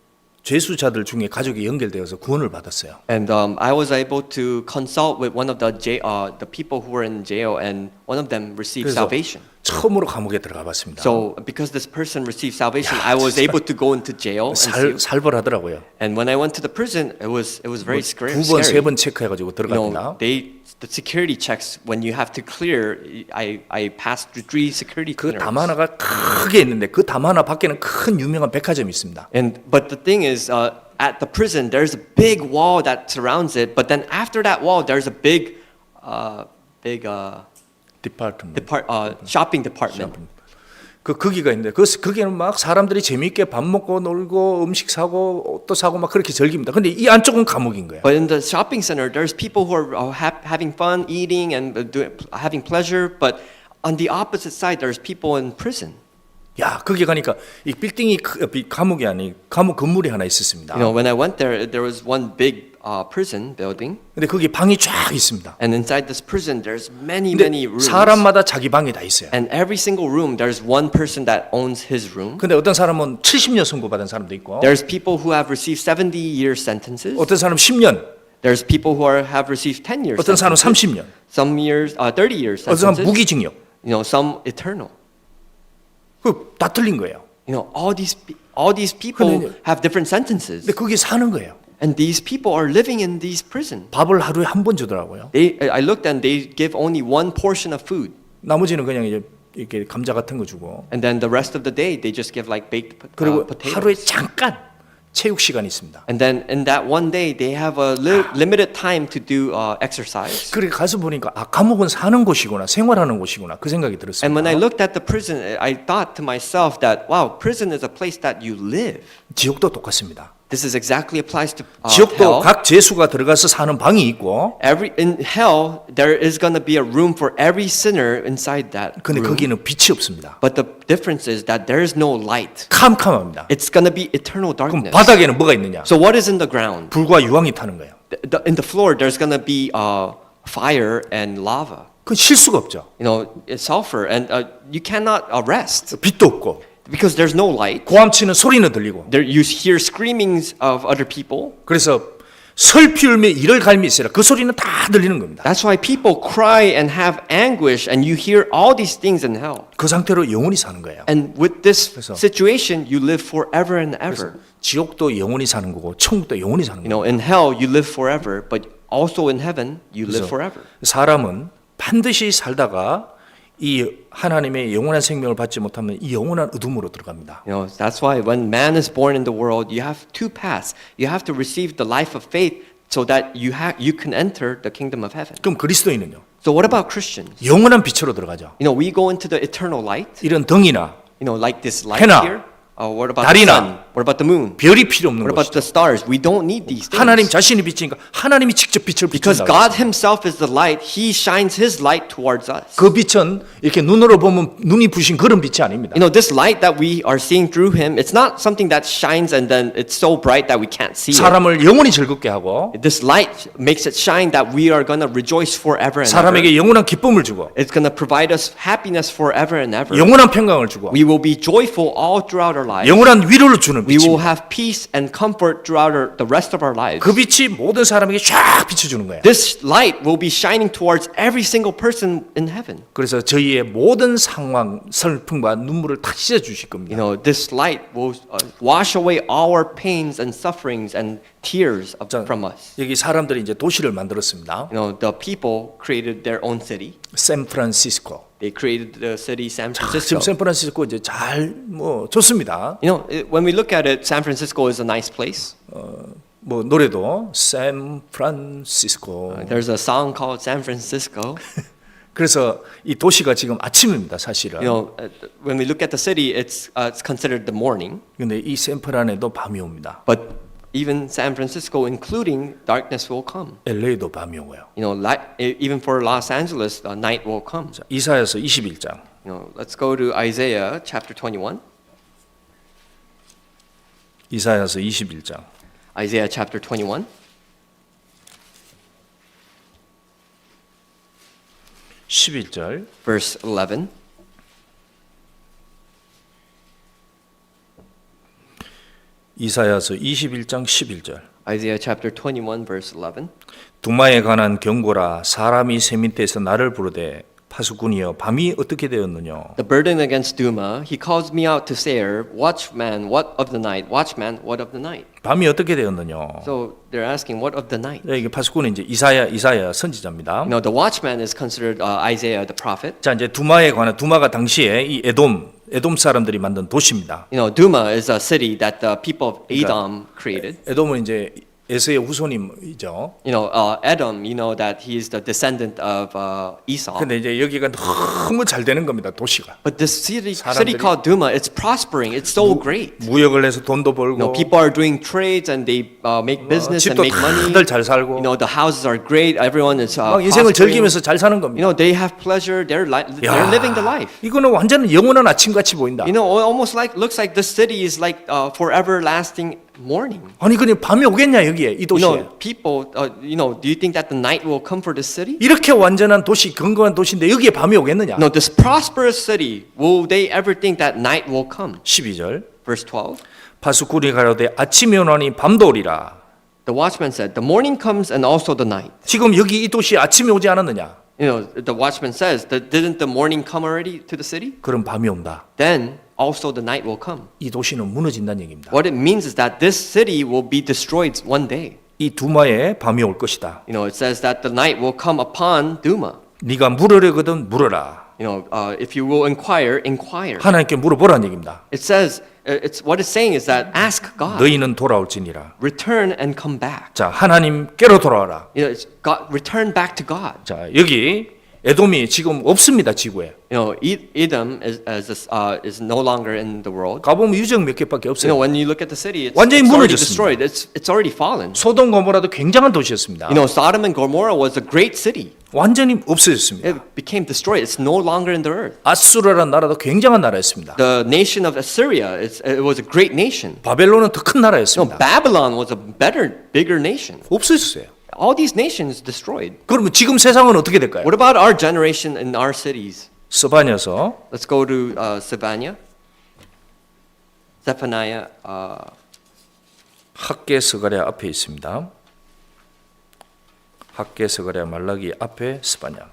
죄수자들 중에 가족이 연결되어서 구원을 받았어요. And I was able to consult with one of the people who were in jail, and one of them received 그래서 salvation. 처음으로 감옥에 들어가 봤습니다. So because this person received salvation, I was able to go into jail. And see. 살벌하더라고요. And when I went to the prison, it was very scary. 두 번, 세 번 체크해가지고 You 들어갑니다. know, the security checks when you have to clear. I passed through 3 security 그 clearances. 담 하나가 크게 있는데 그 담 하나 밖에는 큰 유명한 백화점이 있습니다. But the thing is, at the prison, there's a big wall that surrounds it. But then after that wall, there's a big 디파트먼트. shopping department. 거기가 있는데 거기는 막 사람들이 재미있게 밥 먹고 놀고 음식 사고 옷도 사고 막 그렇게 즐깁니다. 근데 이 안쪽은 감옥인 거예요. But in the shopping center, there's people who are having fun, eating, and having pleasure. But on the opposite side, there's people in prison. 야, 거기 가니까 이 빌딩이 감옥이 아니 감옥 건물이 하나 있었습니다. You know, when I went there, there was one big prison building, 근데 거기 방이 쫙 있습니다. and inside this prison, there's many 근데 rooms. 사람마다 자기 방이 다 있어요. And every single room, there's one person that owns his room. 근데 어떤 사람은 70년 선고받은 사람도 있고 There's people who have received 70-year sentences. 어떤 사람은 10년, There's people who have received 10-year 어떤 사람은 sentences. 30년, Some years, 30-year 어떤 사람은 sentences. 무기징역. some eternal. 다 틀린 거예요. All these people 근데- have different sentences, 근데 거기 사는 거예요. and these people are living in these prisons. 밥을 하루에 한 번 주더라고요. I looked and they give only one portion of food, 나머지는 그냥 이제 이렇게 감자 같은 거 주고 and then the rest of the day they just give like baked 그리고 하루에 potatoes. 잠깐 체육 시간이 있습니다. And then in that one day they have a limited time to do exercise. 그렇게 가서 보니까 감옥은 사는 곳이구나, 생활하는 곳이구나 그 생각이 들었습니다. And when I looked at the prison, I thought to myself that wow, prison is a place that you live. 지옥도 똑같습니다. This is exactly applies to 지옥도 hell. 각 죄수가 들어가서 사는 방이 있고, In hell, there is going to be a room for every sinner inside that 근데 room. 거기는 빛이 없습니다. But the difference is that there is no light. 캄캄합니다. It's going to be eternal 그럼 darkness. 바닥에는 뭐가 있느냐? So what is in the ground? 불과 유황이 타는 거예요. In the floor, there's going to be fire and lava. 그건 쉴 수가 없죠. It's sulfur, and you cannot rest 빛도 없고 because there's no light. 고함치는 소리는 들리고. There, you hear screamings of other people. 그래서 슬피 울며 이를 갈미 있으라 그 소리는 다 들리는 겁니다. That's why people cry and have anguish, and you hear all these things in hell. 그 상태로 영원히 사는 거예요. And with this 그래서- situation, you live forever and ever. 지옥도 영원히 사는 거고 천국도 영원히 사는 거예요. In hell, you live forever, but also in heaven, you live 그래서 forever. 사람은 반드시 살다가 이 하나님의 영원한 생명을 받지 못하면 이 영원한 어둠으로 들어갑니다. That's why when man is born in the world, you have two paths. You have to receive the life of faith so that you can enter the kingdom of heaven. 그럼 그리스도인은요? So what about Christians? 영원한 빛으로 들어가죠. We go into the eternal light. 이런 등이나 Like this light 해나, here. What about 달이나, the sun? What about the moon? 별이 필요 없는 What about 것이죠. the stars? We don't need these things. 하나님 자신이 빛이니까 하나님이 직접 빛을 Because 비춘다. God Himself is the light, He shines His light towards us. 그 빛은 이렇게 눈으로 보면 눈이 부신 그런 빛이 아닙니다. This light that we are seeing through Him, it's not something that shines and then it's so bright that we can't see it. 사람을 영원히 즐겁게 하고 This light makes it shine that we are going to rejoice forever and ever. 사람에게 영원한 기쁨을 주고 It's going to provide us happiness forever and ever. 영원한 평강을 주고 We will be joyful all throughout our lives. 영원한 위로를 주는 We will 빛입니다. have peace and comfort throughout the rest of our lives. 그 빛이 모든 사람에게 쫙 비춰주는 거예요. This light will be shining towards every single person in heaven. 그래서 저희의 모든 상황, 슬픔과 눈물을 다 씻어주실 겁니다. This light will wash away our pains and sufferings and tears 자, from us. 여기 사람들이 이제 도시를 만들었습니다. The people created their own city. 샌프란시스코. They created the city San 지금 Francisco. 샌프란시스코 이제 좋습니다. When we look at it, San Francisco is a nice place. 노래도 샌프란시스코. There's a song called San Francisco. 그래서 이 도시가 지금 아침입니다, 사실은. When we look at the city, it's considered the morning. 근데 이 샌프란에도 밤이 옵니다. But even San Francisco, including darkness, will come. LA도 밤이 오고요. Even for Los Angeles, the night will come. 자, 이사야서 21장. Let's go to Isaiah chapter 21. 이사야서 21장. Isaiah chapter 21. 11절. Verse 11. 이사야서 21장 11절. Isaiah chapter 21 verse 11. 두마에 관한 경고라 사람이 새 밑에서 나를 부르되 파수꾼이여 밤이 어떻게 되었느냐. The burden against Duma, he calls me out to Seir, watchman, what of the night? Watchman, what of the night? 밤이 어떻게 되었느냐. So they're asking, what of the night? 이게 파수꾼은 이제 이사야 선지자입니다. The watchman is considered Isaiah the prophet. 자, 이제 두마가 당시에 이 에돔 사람들이 만든 도시입니다. Duma is a city that the people of Edom created. 에돔은 이제 에서의 후손이죠. Edom, that he is the descendant of Esau. 근데 이제 여기가 너무 잘 되는 겁니다, 도시가. But this city 사람들이- called Duma, it's prospering. It's so great. 무역을 해서 돈도 벌고 People are doing trades and they make business and 집도 make money. 다들 잘 살고 The houses are great. Everyone is 막 인생을 prospering. 즐기면서 잘 사는 겁니다. They have pleasure. They're living the life. 이거는 완전 영원한 아침같이 보인다. Almost looks like the city is like forever lasting morning. 아니 그냥 밤이 오겠냐 여기에 이 도시에. People, do you think that the night will come for this city? 이렇게 완전한 도시, 건강한 도시인데 여기에 밤이 오겠느냐? No, this prosperous city, will they ever think that night will come? 12절. Verse 12. 파수꾼이 가로되 아침이 오나니 밤도 오리라. The watchman said, the morning comes and also the night. 지금 여기 이 도시에 아침이 오지 않았느냐? You know, the watchman says, that didn't the morning come already to the city? 그럼 밤이 온다. Then also the night will come. 이 도시는 무너진다는 얘기입니다. What it means is that this city will be destroyed one day. 이 두마에 밤이 올 것이다. You know, it says that the night will come upon Duma. 네가 물으려거든 물어라. You know, if you will inquire, inquire. 하나님께 물어보라는 얘기입니다. It says, it's what it's saying is that ask God, 너희는 돌아올지니라. return and come back. 자, 하나님께로 돌아와라. You know, it's God, return back to God. 자, 여기 에돔이 지금 없습니다, 지구에. You know, Edom is no longer in the world. 가보면 유적 몇 개밖에 You know, 없어요. when you look at the city, it's 완전히 already 무너졌습니다. destroyed. It's already fallen. 소돔 고모라도 굉장한 도시였습니다. You know, Sodom and Gomorrah was a great city. 완전히 없어졌습니다. It became destroyed. It's no longer in the earth. 아수르라는 나라도 굉장한 나라였습니다. The nation of Assyria, it was a great nation. 바벨론은 더 큰 No, 나라였습니다. Babylon was a bigger nation. 없어졌어요. All these nations destroyed. 그러면 지금 세상은 어떻게 될까요? What about our generation in our cities? 스바냐서 Let's go to Zephaniah. 학계 스가랴 앞에 있습니다. 학계 스가랴 말라기 앞에 스바냐.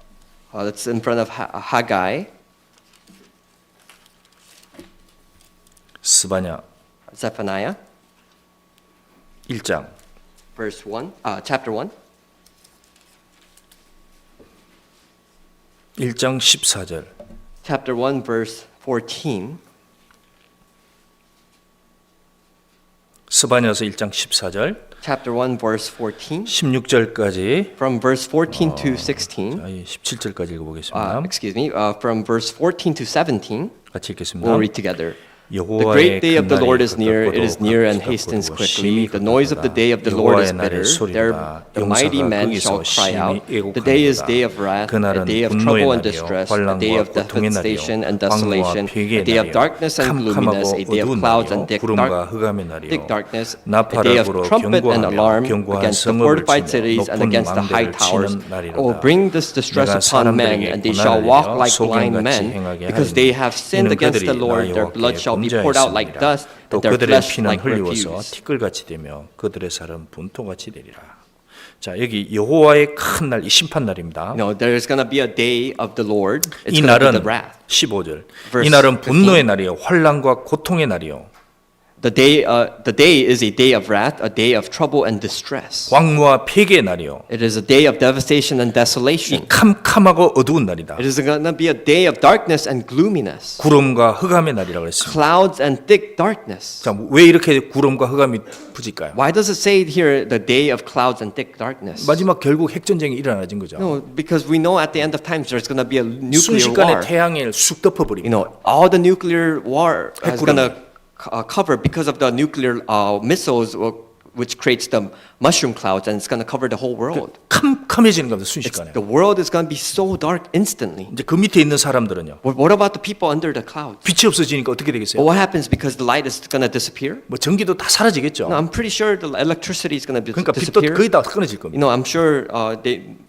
That's in front of Haggai. 스바냐 Zephaniah, 1장 verse 1, chapter 1. 1장 14절. Chapter 1, verse 14. 스바냐서 1장 14절. Chapter 1, verse 14. 16절까지 From verse 14 to 16. 17절까지 읽어보겠습니다. Excuse me. From verse 14 to 17. 같이 읽겠습니다. We'll read together. The 여호와의 great day of the 큰 Lord 날이 is near, it is near and hastens quickly. The noise of the day of the Lord is bitter. There the mighty man shall cry out. The day is day of wrath, a day of trouble and distress, a day of devastation and desolation, a day of darkness and gloominess, a day of clouds and thick darkness, a day of trumpet and alarm against the fortified cities and against the high towers. I will bring this distress upon men, and they shall walk like blind men, because they have sinned against the Lord. Their blood shall be poured out like dust, 또 and their 그들의 flesh 피는 like 흘리워서 refuse. 티끌같이 되며 그들의 살은 분토같이 되리라. 자, 여기 여호와의 큰 날, 이 심판 날입니다. No, there is going to be a day of the Lord. It's 이 going to be the 날은 wrath. 15절. Verse 이 날은 분노의 날이요, 환난과 고통의 날이요. The day is a day of wrath, a day of trouble and distress. 광무와 폐괴의 날이요. It is a day of devastation and 이 desolation. 캄캄하고 어두운 날이다. It is going to be a day of darkness and gloominess. 구름과 흑암의 날이라고 했습니다. Clouds and thick darkness. 자, 왜 이렇게 구름과 흑암이 붙일까요? Why does it say here the day of clouds and thick darkness? 마지막 결국 핵전쟁이 일어나진 거죠. No, because we know at the end of times there's going to be a nuclear 순식간에 war. 태양을 쑥 You 덮어버립니다. know, all the nuclear war is 핵구름. going to cover because of the nuclear missiles, which creates the mushroom clouds, and it's going to cover the whole world. 캄캄해지는 겁니다. 순식간에. The world is going to be so dark instantly. 이제 그 밑에 있는 사람들은요. What about the people under the clouds? 빛이 없어지니까 어떻게 되겠어요? Well, what happens because the light is going to disappear? 뭐 전기도 다 사라지겠죠. No, I'm pretty sure the electricity is going to 그러니까 빛도 disappear. 거의 다 끊어질 You 겁니다. know, I'm sure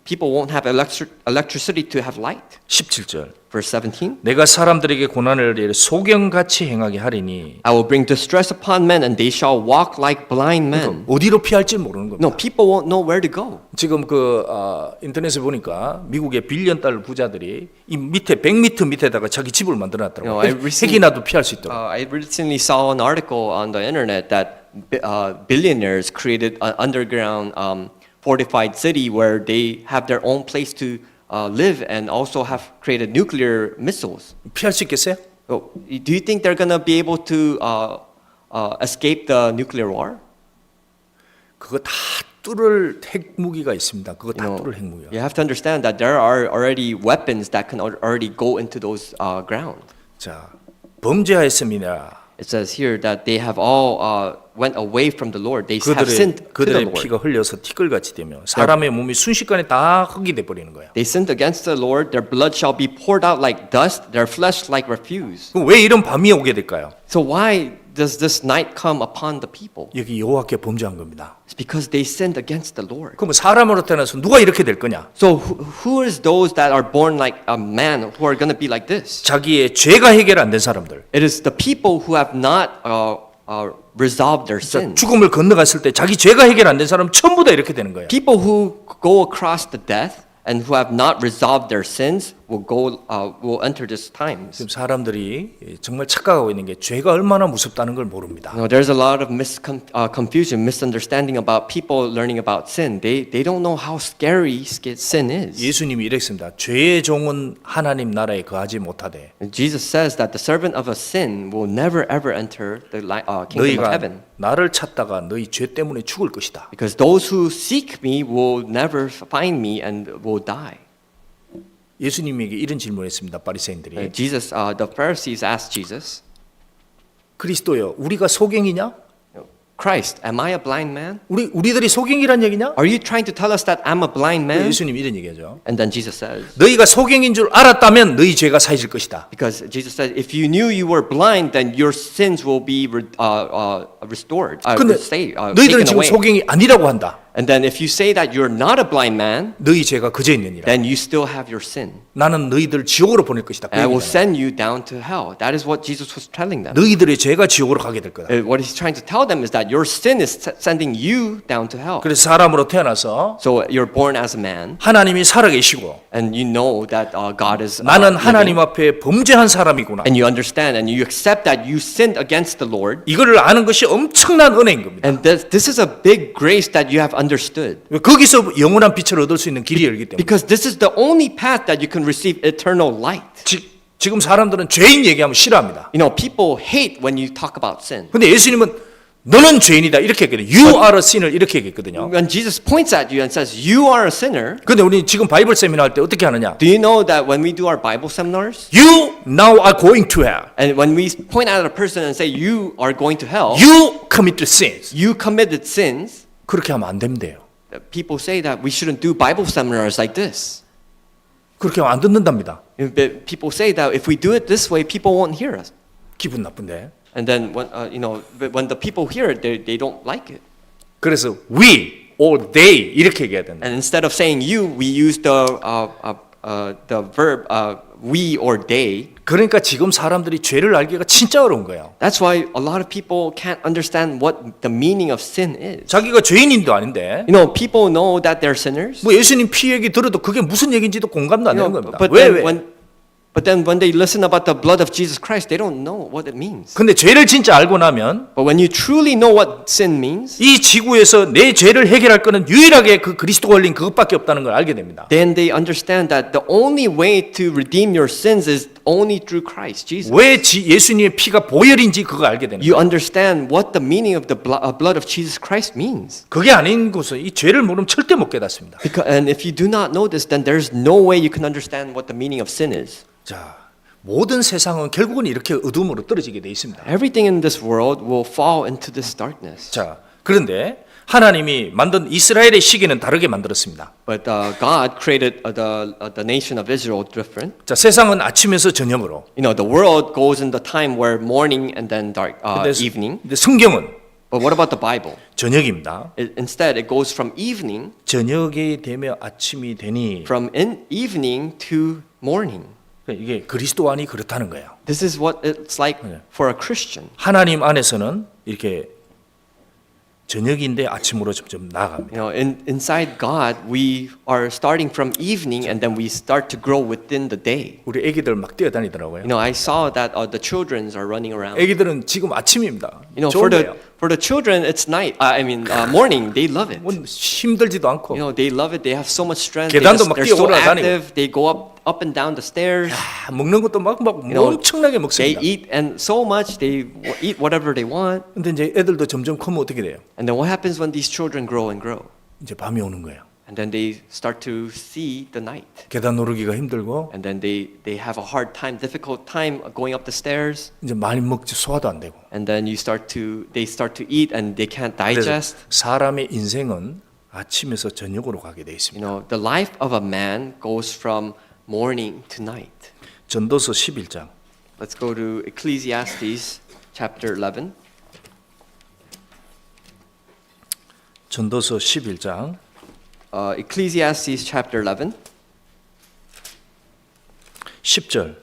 people won't have electricity to have light. 17절. Verse 17. 내가 사람들에게 고난을 소경같이 행하게 하리니. I will bring distress upon men, and they shall walk like blind men. 어디로 피할지 모르는 겁니다. No, people won't know where to go. 지금 인터넷에 보니까 미국의 빌리언 달러 부자들이 이 밑에 100m 밑에다가 자기 집을 만들어놨더라고요. No, I recently- 핵이 나도 피할 수 있도록. I recently saw an article on the internet that billionaires created an underground fortified city where they have their own place to live and also have created nuclear missiles. 피할 수 있겠어요? So, do you think they're gonna be able to escape the nuclear war? 그거 다 뚫을 핵무기가 있습니다. 그거 다 You know, 뚫을 핵무기야. you have to understand that there are already weapons that can already go into those ground. 자, 범죄하였습니다. It says here that they have all went away from the Lord. They have sinned to the 그들의 Lord. 피가 흘려서 티끌같이 되며 사람의 몸이 순식간에 다 흙이 돼 버리는 거야. They sinned against the Lord. Their blood shall be poured out like dust. Their flesh like refuse. 그럼 왜 이런 밤이 오게 될까요? So why does this night come upon the people? 여기 여호와께 범죄한 겁니다. It's because they sinned against the Lord. 그럼 사람으로 태어나서 누가 이렇게 될 거냐? So who is those that are born like a man who are going to be like this? 자기의 죄가 해결 안 된 사람들. It is the people who have not resolved their 자, sins. 죽음을 건너갔을 때 자기 죄가 해결 안 된 사람 전부 다 이렇게 되는 거예요. People who go across the death and who have not resolved their sins will enter this times. 지금 사람들이 정말 착각하고 있는 게 죄가 얼마나 무섭다는 걸 모릅니다. There's a lot of confusion, misunderstanding about people learning about sin. They don't know how scary sin is. 예수님이 이랬습니다. 죄의 종은 하나님 나라에 거하지 못하되 Jesus says that the servant of a sin will never ever enter the kingdom of 너희가 heaven. 나를 찾다가 너희 죄 때문에 죽을 것이다. Because those who seek me will never find me and will die. 예수님에게 이런 질문했습니다. 바리새인들이 The Pharisees asked Jesus, 그리스도여 우리가 소경이냐? Christ, am I a blind man? 우리들이 소경이란 얘기냐? Are you trying to tell us that I'm a blind man? 예수님이 이런 얘기하죠. And then Jesus says, 너희가 소경인 줄 알았다면 너희 죄가 사해질 것이다. because Jesus said, if you knew you were blind, then your sins will be restored. 근데 Taken 너희들은 지금 away. 소경이 아니라고 한다. And then if you say that you're not a blind man, 너희 죄가 그저 있느니라. then you still have your sin. 나는 너희들 지옥으로 보낼 것이다. 그 And I will 얘기잖아요. send you down to hell. That is what Jesus was telling them. 너희들의 죄가 지옥으로 가게 될 거다. What he's trying to tell them is that your sin is sending you down to hell. 그래서 사람으로 태어나서 So you're born as a man, 하나님이 살아계시고 and you know that God is 나는 living. 하나님 앞에 범죄한 사람이구나. And you understand and you accept that you sinned against the Lord. 이거를 아는 것이 엄청난 은혜인 겁니다. And this is a big grace that you have understood. 거기서 영원한 빛을 얻을 수 있는 길이 열리기 때문에. Because this is the only path that you can receive eternal light. 지금 사람들은 죄인 얘기하면 싫어합니다. People hate when you talk about sin. 근데 예수님은 너는 죄인이다 이렇게 얘기해요. You are a sinner 이렇게 얘기했거든요. When Jesus points at you and says, you are a sinner, 근데 우리 지금 바이블 세미나 할 때 어떻게 하느냐? do you know that when we do our Bible seminars, You now are going to hell. and when we point at a person and say, you are going to hell, You committed sins. you committed sins, 그렇게 하면 안 된대요. people say that we shouldn't do Bible seminars like this. 그렇게 하면 안 듣는답니다. People say that if we do it this way, people won't hear us. 기분 나쁜데. And then when the people hear it, they don't like it. 그래서 we or they 이렇게 얘기해야 된다. And instead of saying you, we use the verb we or they. 그러니까 지금 사람들이 죄를 알기가 진짜 어려운 거예요. That's why a lot of people can't understand what the meaning of sin is. 자기가 죄인인도 아닌데 People know that they're sinners. 뭐 예수님 피 얘기 들어도 그게 무슨 얘기인지도 공감도 안 되는 겁니다. But 왜 then 왜? but then when they listen about the blood of Jesus Christ, they don't know what it means. 근데 죄를 진짜 알고 나면 But when you truly know what sin means, 이 지구에서 내 죄를 해결할 거는 유일하게 그 그리스도가 흘린 그것밖에 없다는 걸 알게 됩니다. then they understand that the only way to redeem your sins is only through Christ Jesus. 왜 예수님의 피가 보혈인지 그거 알게 되는 You 거예요. understand what the meaning of the blood of Jesus Christ means. 그게 아닌 곳은 이 죄를 모르면 절대 못 깨닫습니다. And if you do not know this, then there's no way you can understand what the meaning of sin is. 자, 모든 세상은 결국은 이렇게 어둠으로 떨어지게 돼 있습니다. Everything in this world will fall into this darkness. 자, 그런데 하나님이 만든 이스라엘의 시기는 다르게 만들었습니다. But God created the nation of Israel different. 자, 세상은 아침에서 저녁으로. The world goes in the time where morning and then dark evening. 근데 성경은 But what about the Bible? 저녁입니다. Instead, it goes from evening, 저녁이 되며 아침이 되니 from evening to morning. 이게 그리스도 안이 그렇다는 거예요. This is what it's like for a Christian. 하나님 안에서는 이렇게 저녁인데 아침으로 점점 나아갑니다. Inside God, we are starting from evening and then we start to grow within the day. 우리 애기들 막 뛰어다니더라고요. I saw that the children are running around. 애기들은 지금 아침입니다. For 좋은 거예요. the children, it's night. Morning. They love it. 뭐 힘들지도 않고. They love it. They have so much strength. 계단도 막 They're so 뛰어올라다니고. active. They go up and down the stairs. 야, 먹는 것도 막 엄청나게 They 먹습니다. eat and so much. They eat whatever they want. 근데 이제 애들도 점점 크면 어떻게 돼요? And then what happens when these children grow and grow? 이제 밤이 오는 거예요. And then they start to see the night. 계단 오르기가 힘들고 And then they have a hard time, difficult time going up the stairs. 이제 많이 먹지 소화도 안 되고. And then they start to eat and they can't 그래서 digest. 사람의 인생은 아침에서 저녁으로 가게 돼 있습니다. The life of a man goes from morning to night. 전도서 11장. Let's go to Ecclesiastes chapter 11. 전도서 11장 Ecclesiastes chapter 11, 10절.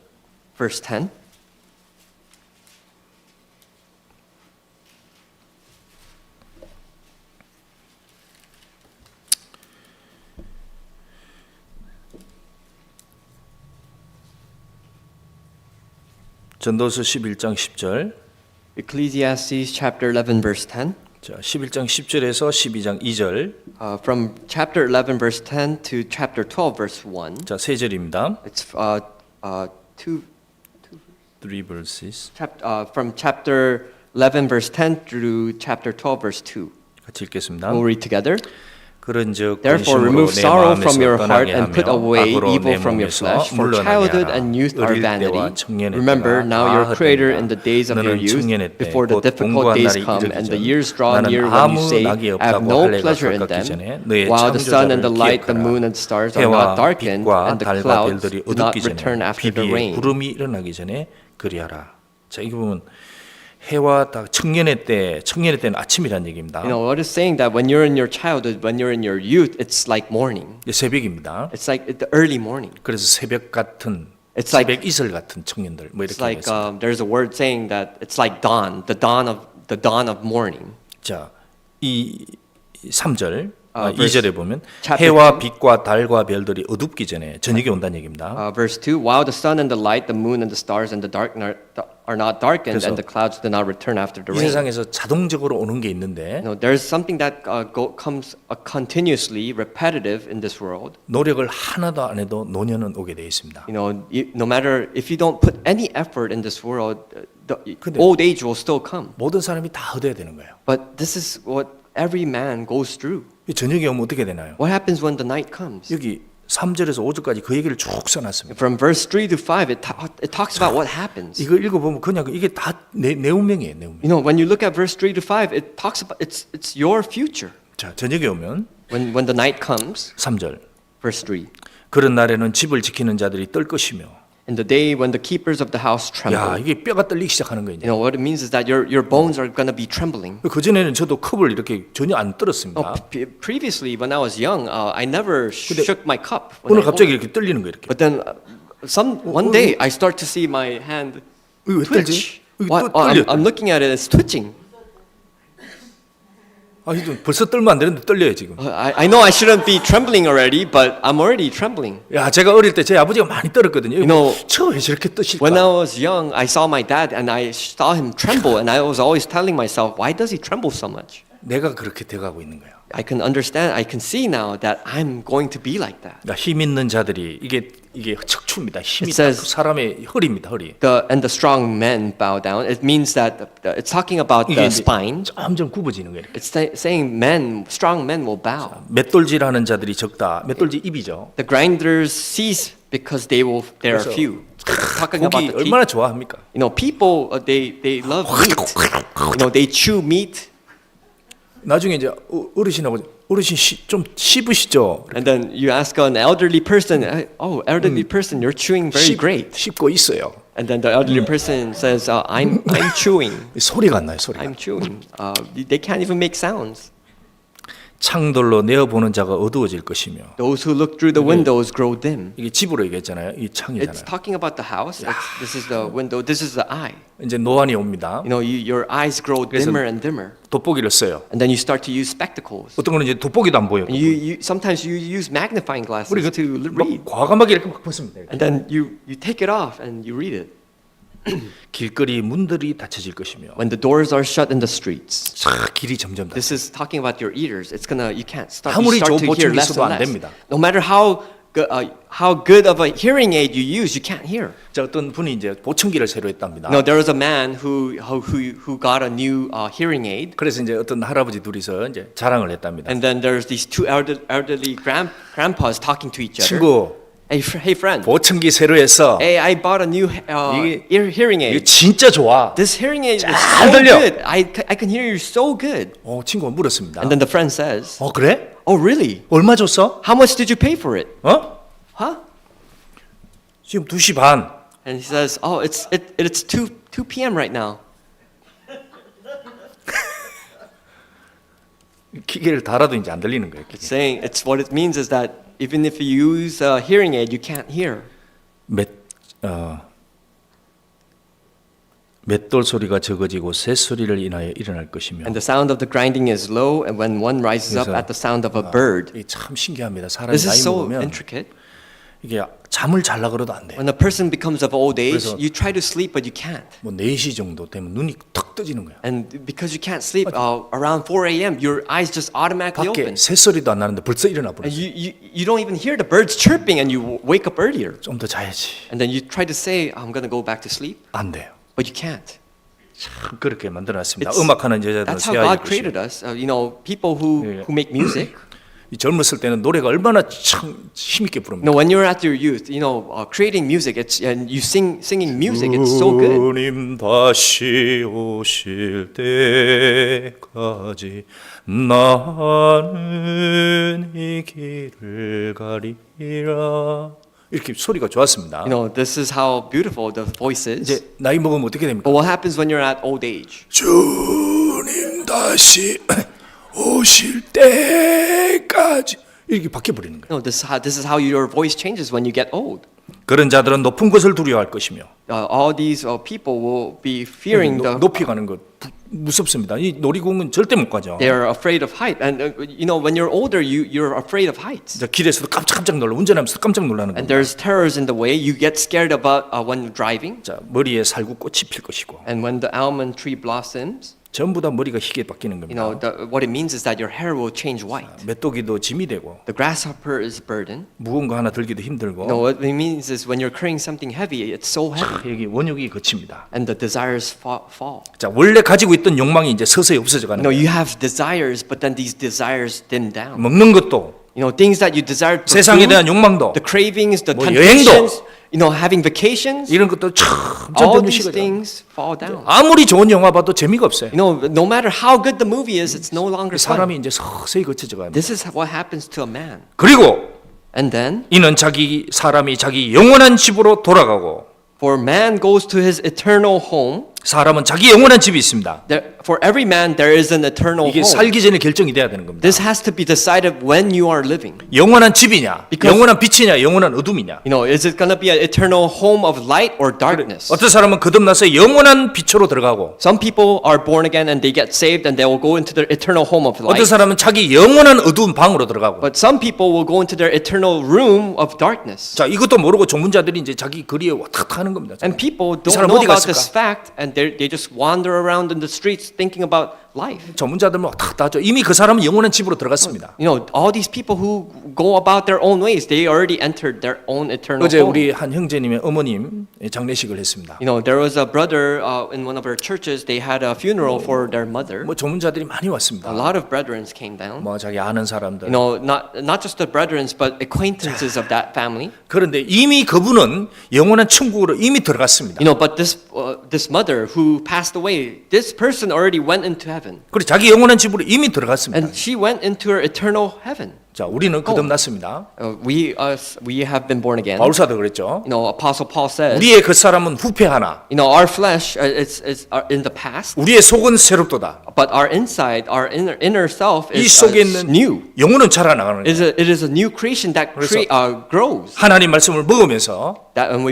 verse 10. 전도서 11장 10절. Ecclesiastes chapter 11 verse 10. 자, 11장 10절에서 12장 2절. From chapter 11 verse 10 to chapter 12 verse 1. 자, 세 절입니다. It's two Three verses. from chapter 11 verse 10 through chapter 12 verse 2. 같이 읽겠습니다. We'll read together. 그런즉 Therefore 근심으로 remove 내 sorrow from 마음에서 your heart 떠나게 and put 하며 away 악으로 evil 내 from your 몸에서 flesh, for 물러나게 childhood 하라. and youth are 어릴 vanity. 때와 청년의 Remember, 때가 now your 다 Creator 헛되니라. in the days of your 너는 youth, 청년의 때 before the 곧 difficult 공고한 days 날이 come 이르기 and the 전 years draw 나는 near when 아무 you say, 낙이 I have 없다고 no 할례가 pleasure in 가깝기 them, 전에 너의 while the sun and the 창조자를 light, the 기억하라. moon and stars are 해와 not darkened, 빛과 and the 달과 clouds 별들이 do not 어둡기 return 전에 after the 비비에 rain. 구름이 일어나기 전에 그리하라. 자, 이거 보면 해와 청년의 때는 아침이란 얘기입니다. You know, what is saying that when you're in your childhood, when you're in your youth, it's like morning. 새벽입니다. It's like the early morning. 그래서 새벽 같은 It's like- 새벽 이슬 같은 청년들 뭐 It's 이렇게 like 얘기했습니다. there's a word saying that it's like dawn, the dawn of morning. 자, 이 3절, verse- 2절에 보면 chapter 해와 빛과 달과 별들이 어둡기 전에 저녁이 온다는 얘기입니다. Verse 2, while the sun and the light, the moon and the stars and the dark are not darkened, 그래서 and the clouds do not return after the 이 rain. 세상에서 자동적으로 오는 게 있는데 No, there's something that comes continuously, repetitive in this world. 노력을 하나도 안 해도 노년은 오게 돼 있습니다. You know, no matter if you don't put any effort in this world, the 근데- old age will still come. 모든 사람이 다 얻어야 되는 거예요. But this is what every man goes through. 이 저녁이 오면 어떻게 되나요? What happens when the night comes? 여기 3절에서 5절까지 그 얘기를 쭉 써놨습니다. From verse 3 to 5, it talks about what happens. 이거 읽어보면 그냥 이게 다 내 운명이에요, 내 운명. You know, when you look at verse 3 to 5, it talks about it's your future. 자, 저녁에 오면 When the night comes, 3절. verse 3. 그런 날에는 집을 지키는 자들이 떨 것이며. In the day when the keepers of the house 야, tremble. 이게 뼈가 떨리기 시작하는 거예요. You know, what it means is that your bones are going to be trembling. 그 전에는 저도 컵을 이렇게 전혀 안 떨었습니다. Previously, when I was young, I never shook my cup. when 오늘 I 갑자기 hold it. 이렇게 떨리는 거예요, 이렇게. But then, one day, I start to see my hand 이거 왜 twitch. 떨지? 이거 What? 또 떨려. I'm looking at it, it's twitching. 아, 이거 벌써 떨면 안 되는데 떨려요 지금. I know I shouldn't be trembling already, but I'm already trembling. 야, 제가 어릴 때 제 아버지가 많이 떨었거든요. You know, 저왜 저렇게 떠실까? When I was young, I saw my dad and I saw him tremble, and I was always telling myself, why does he tremble so much? 내가 그렇게 돼가고 있는 거예요. I can understand, I can see now that I'm going to be like that. 그러니까 힘 있는 자들이 이게 척추입니다. 힘이 It says- 딱 사람의 허리입니다, 허리. And the strong men bow down. It means that it's talking about 이게 the 이제 spine. 점점 굽어지는 거예요. 이렇게. It's saying strong men will bow. 맷돌질하는 자들이 적다. 맷돌질 입이죠. The grinders cease because they are 그래서 few. Talking about 고기 the 얼마나 좋아합니까? You know, people they love meat. You know, they chew meat. 나중에 이제 어르신하고 어르신 좀 씹으시죠. And then you ask an elderly person, "Oh, elderly person, you're chewing very great." 씹고 있어요. And then the elderly person says, "I'm chewing. 소리가 안 나요, 소리가. I'm chewing." They can't even make sounds. 창돌로 내어보는 자가 어두워질 것이며. Those who look through the windows grow dim. 이게 집으로 얘기했잖아요. 이 It's 창이잖아요. talking about the house. This is the window. This is the eye. 이제 노안이 옵니다. You know, your eyes grow dimmer and dimmer, 돋보기를 써요. and then you start to use spectacles. 어떤 거는 이제 돋보기도 안 보여요. And sometimes you use magnifying glasses 우리가 to 막 read, 과감하게 이렇게 막 벗습니다. 이렇게. and then you take it off and you read it. 길거리 문들이 닫혀질 것이며. When the doors are shut in the streets. 자, 길이 점점 닫. This is talking about your ears. You can't start. 아무리 You start 좋은 to hear 보청기 less 써도 and 안 less. 됩니다. No matter how good of a hearing aid you use, you can't hear. 자, 어떤 분이 이제 보청기를 새로 했답니다. No, there was a man who got a new hearing aid, 그래서 이제 어떤 할아버지 둘이서 이제 자랑을 했답니다. and then there's these two elderly grandpas talking to each other. 친구, Hey friend. 보청기 새로 했어. Hey, I bought a new hearing 이거 aid. 진짜 좋아. This hearing aid is 잘 so 들려. good. I can hear you so good. 친구가 물었습니다. And then the friend says, 그래? "Oh, really? 얼마 줬어? How much did you pay for it?" Huh? 지금 2시 반. And he says, "Oh, it's 2 p.m. right now." 기계를 달아도 이제 안 들리는 거예요. It's saying what it means is that even if you use a hearing aid, you can't hear. 맷돌 소리가 적어지고 새 소리를 인하여 일어날 것이며. And the sound of the grinding is low, and when one rises up 그래서, at the sound of a bird. 이게 참 신기합니다. 사람이 This 나이 is so 먹으면 intricate. 이게 잠을 잘라 그래도 안 돼요. When a person becomes of old age, 그래서- you try to sleep, but you can't. 뭐 4시 정도 되면 눈이 턱 떠지는 거야. And because you can't sleep around 4 a.m., your eyes just automatically 밖에 open. 새소리도 안 나는데 벌써 일어나 And 버렸어. you don't even hear the birds chirping, and you wake up earlier. 좀 더 자야지. And then you try to say, I'm going to go back to sleep, 안 돼요. but you can't. 참 그렇게 만들어놨습니다. It's- 음악하는 여자들은 That's how 세아일 God created 것이고 us. People Yeah. who make music. 이 젊었을 때는 노래가 얼마나 참 힘있게 부릅니다. When you're at your youth, creating music, and you singing music, it's so good. 주님 다시 오실 때까지 나는 이 길을 가리라. 이렇게 소리가 좋았습니다. This is how beautiful the voice is. 이제 나이 먹으면 어떻게 됩니까? But what happens when you're at old age? 주님 다시 오실 때까지 이렇게 바뀌어 버리는 거예요. This is how your voice changes when you get old. 그런 자들은 높은 것을 두려워할 것이며 All these people will be fearing the. 높이 가는 것 무섭습니다. 이 놀이공원 절대 못 가죠. They are afraid of height, and when you're older, you're afraid of heights. 이제 길에서도 깜짝 놀라 운전하면서 깜짝 놀라는 And 겁니다. there's terrors in the way. You get scared about when driving, 자, 머리에 살구 꽃이 필 것이고 and when the almond tree blossoms. 전부 다 머리가 희게 바뀌는 겁니다. What it means is that your hair will change white. 메뚜기도 짐이 되고 The grasshopper is burden. 무거운 거 하나 들기도 힘들고 What it means is when you're carrying something heavy, it's so heavy, 여기 원육이 거칩니다. and the desires fall. 자, 원래 가지고 있던 욕망이 이제 서서히 없어져 가는 거예요. You have desires, but then these desires dim down. 먹는 것도 Things that you desired for 세상에 food, 대한 욕망도 the cravings, the 뭐 temptations, having vacations, 이런 것도 참 all 전편이 these 식어져. things fall down. 아무리 좋은 영화 봐도 재미가 없어요. No matter how good the movie is, it's no longer fun. 사람이 이제 서서히 거쳐져 갑니다. This is what happens to a man. 그리고 And then, 이는 사람이 자기 영원한 집으로 돌아가고 for man goes to his eternal home. 사람은 자기 영원한 집이 있습니다. For every man, there is an eternal 이게 home. 살기 전에 결정이 돼야 되는 겁니다. This has to be decided when you are living. 영원한 집이냐, Because- 영원한 빛이냐, 영원한 어둠이냐. Is it going to be an eternal home of light or darkness? 어떤 사람은 거듭나서 영원한 빛으로 들어가고 Some people are born again and they get saved and they will go into their eternal home of 어떤 light. 사람은 자기 영원한 어두운 방으로 들어가고. But some people will go into their eternal room of darkness. 자, 이것도 모르고 전문자들이 이제 자기 거리에 왔다 갔다 하는 겁니다. And people don't 사람 know 어디 about 갔을까? this fact and they just wander around in the streets thinking about life. 전문자들은 왔다 갔다 하죠. 이미 그 사람은 영원한 집으로 들어갔습니다. All these people who go about their own ways, they already entered their own eternal 어제 home. 우리 한 형제님의 어머님 장례식을 했습니다. There was a brother in one of our churches. They had a funeral for their mother. 뭐 전문자들이 많이 A 왔습니다. lot of brethren came down. 뭐 자기 아는 사람들. Not just the brethren, but acquaintances of that family. 그런데 이미 그분은 영원한 천국으로 이미 들어갔습니다. But this mother who passed away, this person already went into heaven, 그리고 자기 영원한 집으로 이미 들어갔습니다. and she went into her eternal heaven. 자, 우리는 거듭났습니다. We have been born again. 바울사도 그랬죠. Apostle Paul says, 우리의 그 사람은 후패하나 our flesh is in the past, 우리의 속은 새롭도다. but our inside, our inner self 이 is 속에 is 있는 new. 영혼은 자라나가는 거예요. It is a new creation that 그래서 grows. 하나님 말씀을 먹으면서 That when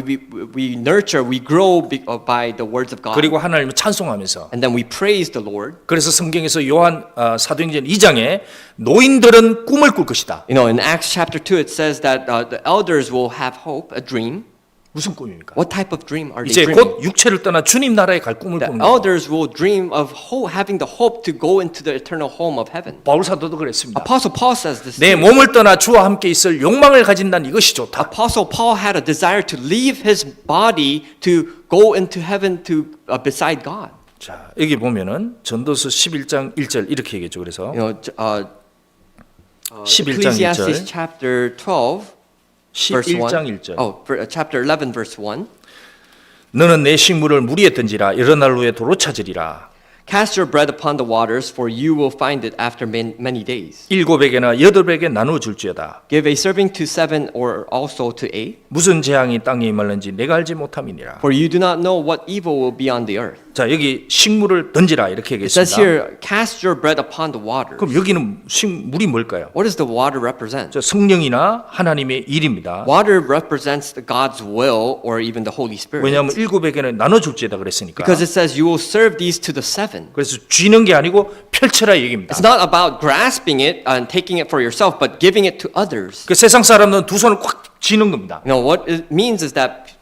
we nurture, we grow by the words of God, 그리고 하나님을 찬송하면서 and then we praise the Lord. 그래서 성경에서 요한 사도행전 2장에 노인들은 꿈을 꿀 것이다. In Acts chapter 2, it says that the elders will have hope, a dream. 무슨 꿈입니까? What type of dream are they 이제 dreaming? 곧 육체를 떠나 주님 나라에 갈 꿈을 The 꾸는 거예요. elders will dream of having the hope to go into the eternal home of heaven. 바울 사도도 그랬습니다. Apostle Paul says this. 내 too. 몸을 떠나 주와 함께 있을 욕망을 가진다는 이것이 좋다. Apostle Paul had a desire to leave his body to go into heaven to beside God. 자, 여기 보면은 전도서 11장 1절 이렇게 얘기했죠. 그래서 11장 Ecclesiastes 1절, chapter 12, verse 1. 11장 1절. Chapter 11, verse 1. 너는 내 식물을 무리에 던지라. 일어날 후에 도로 찾으리라. Cast your bread upon the waters, for you will find it after many days. 7에게나 8에게 나누어 줄지어다. Give a serving to 7 or also to 8, 무슨 재앙이 땅에 임할는지 내가 알지 못함이니라. for you do not know what evil will be on the earth. 자, 여기 식물을 던지라 이렇게 It says 얘기했습니다. here, cast your bread upon the waters. 그럼 여기는 물이 뭘까요? What does the water represent? 저 성령이나 하나님의 일입니다. Water represents God's will or even the Holy Spirit. 왜냐하면 7에게는 나눠 줄지어다 그랬으니까. Because it says you will serve these to the 7. 그래서 쥐는 게 아니고 펼쳐라 얘기입니다. It's not about grasping it and taking it for yourself, but giving it to others. 그 세상 사람은 두 손을 꽉 쥐는 겁니다. What it means is that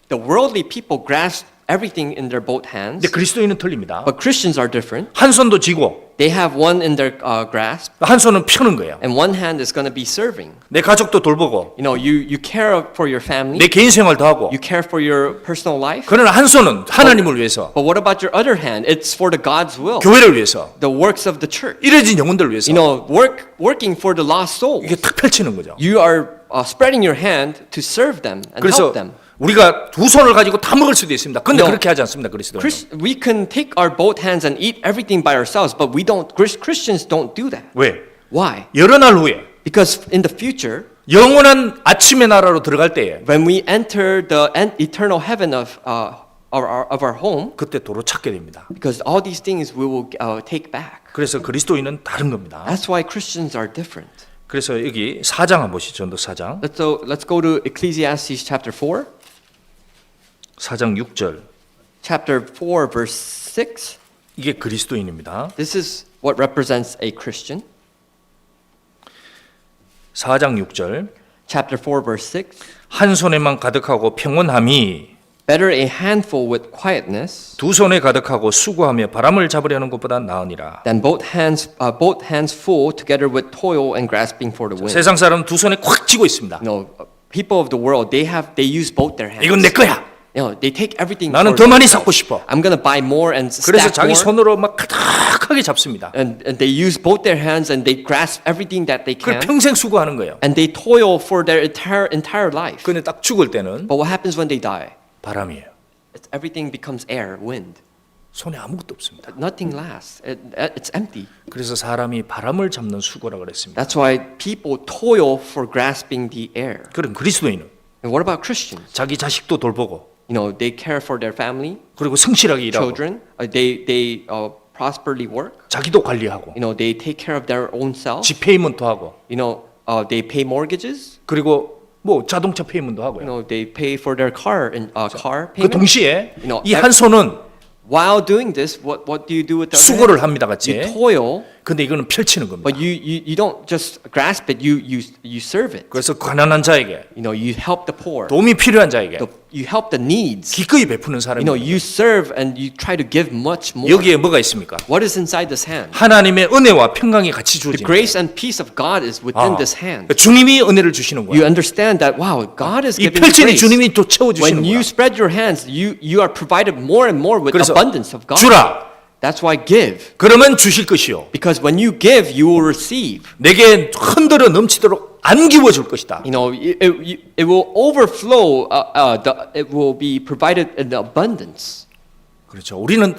the worldly people grasp everything in their both hands, 근데 그리스도인은 틀립니다. but Christians are different. 한 손도 쥐고 They have one in their grasp, 한 손은 펴는 거예요. and one hand is going to be serving. 내 가족도 돌보고 You care for your family, 내 개인 생활도 하고. you care for your personal life. 그러나 한 손은 하나님을 위해서, But what about your other hand? It's for the God's will, 교회를 위해서, the works of the church. 잃어진 영혼들을 위해서 Working for the lost souls. 이게 탁 펼치는 거죠. You are spreading your hand to serve them and 그래서 help them. 우리가 두 손을 가지고 다 먹을 수도 있습니다. 근데 No. 그렇게 하지 않습니다. 그리스도는. We can take our both hands and eat everything by ourselves, but we don't. Christians don't do that. 왜? Why? 여러 날 후에 Because in the future, 영원한 아침의 나라로 들어갈 때에 when we enter the eternal heaven of our home, 그때 도로 찾게 됩니다. because all these things we will take back. 그래서 그리스도인은 다른 겁니다. That's why Christians are different. 그래서 여기 4장 한번 보시죠. 전도 4장. Let's go to Ecclesiastes chapter 4. 4장 6절. Chapter 4, verse 6. 이게 그리스도인입니다. This is what represents a Christian. 4장 6절. Chapter 4, verse 6. 한 손에만 가득하고 평온함이 Better a handful with quietness 두 손에 가득하고 수고하며 바람을 잡으려는 것보다 나으니라. than both hands full together with toil and grasping for the wind. 세상 사람 두 손에 꽉 쥐고 있습니다. People of the world they use both their hands. 이건 내 거야. They take everything. 나는 for 더 많이 themselves. 쌓고 싶어. I'm gonna buy more and 그래서 stack 자기 more. 손으로 막 가득하게 잡습니다. And they use both their hands and they grasp everything that they 그걸 can. 평생 수고하는 거예요. And they toil for their entire life. 근데 딱 죽을 때는 But what happens when they die? 바람이에요. Everything becomes air, wind. 손에 아무것도 없습니다. Nothing lasts. It's empty. 그래서 사람이 바람을 잡는 수고라 그랬습니다. That's why people toil for grasping the air. 그럼 그리스도인은 And what about Christians? 자기 자식도 돌보고 They care for their family, 그리고 성실하게 일하고 children. They prosperly work. 자기도 관리하고 They take care of their own self. 지페이먼트도 하고 They pay mortgages. 그리고 뭐 자동차 페이먼트도 하고요. They pay for their car 그 payment. 동시에 You know, 이 한 손은 While doing this, what do you do with the other 수고를 hand? 합니다, You 같이. toil, 근데 이거는 펼치는 겁니다. but you don't just grasp it. You serve it. 그래서 가난한 자에게 You help the poor. 도움이 필요한 자에게 You help the needs. 기꺼이 베푸는 사람입니다. You serve and you try to give much more. 여기에 뭐가 있습니까? What is inside this hand? 하나님의 은혜와 평강이 같이 The 주어집니다. grace and peace of God is within this hand. 주님이 은혜를 주시는 You 거예요. understand that wow, God is 이 giving you 펼치니 grace. 주님이 또 채워주시는 When you 거예요. spread your hands, you are provided more and more with 그래서 abundance of God. 주라. That's why give. 그러면 주실 것이요. Because when you give, you will receive. 내게 흔들어 넘치도록 안 기워줄 것이다. It will overflow. It will be provided in abundance. 그렇죠. 우리는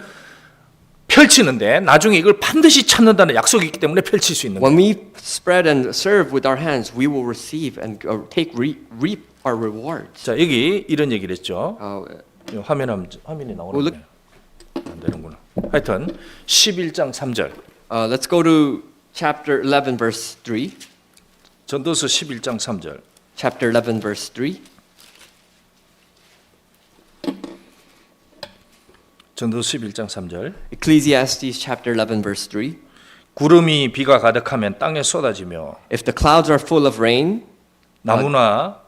펼치는데 나중에 이걸 반드시 찾는다는 약속이 있기 때문에 펼칠 수 있는 거예요. When we spread and serve with our hands, we will receive and reap our rewards. 자, 여기 이런 얘기를 했죠. 화면이 나오는데 안 되는구나. 하여튼 11장 3절. Let's go to chapter 11, verse 3. 전도서 11장 3절. Chapter 11, verse 3. 전도서 11장 3절. Ecclesiastes chapter 11, verse 3. 구름이 비가 가득하면 땅에 쏟아지며 If the clouds are full of rain, 나무나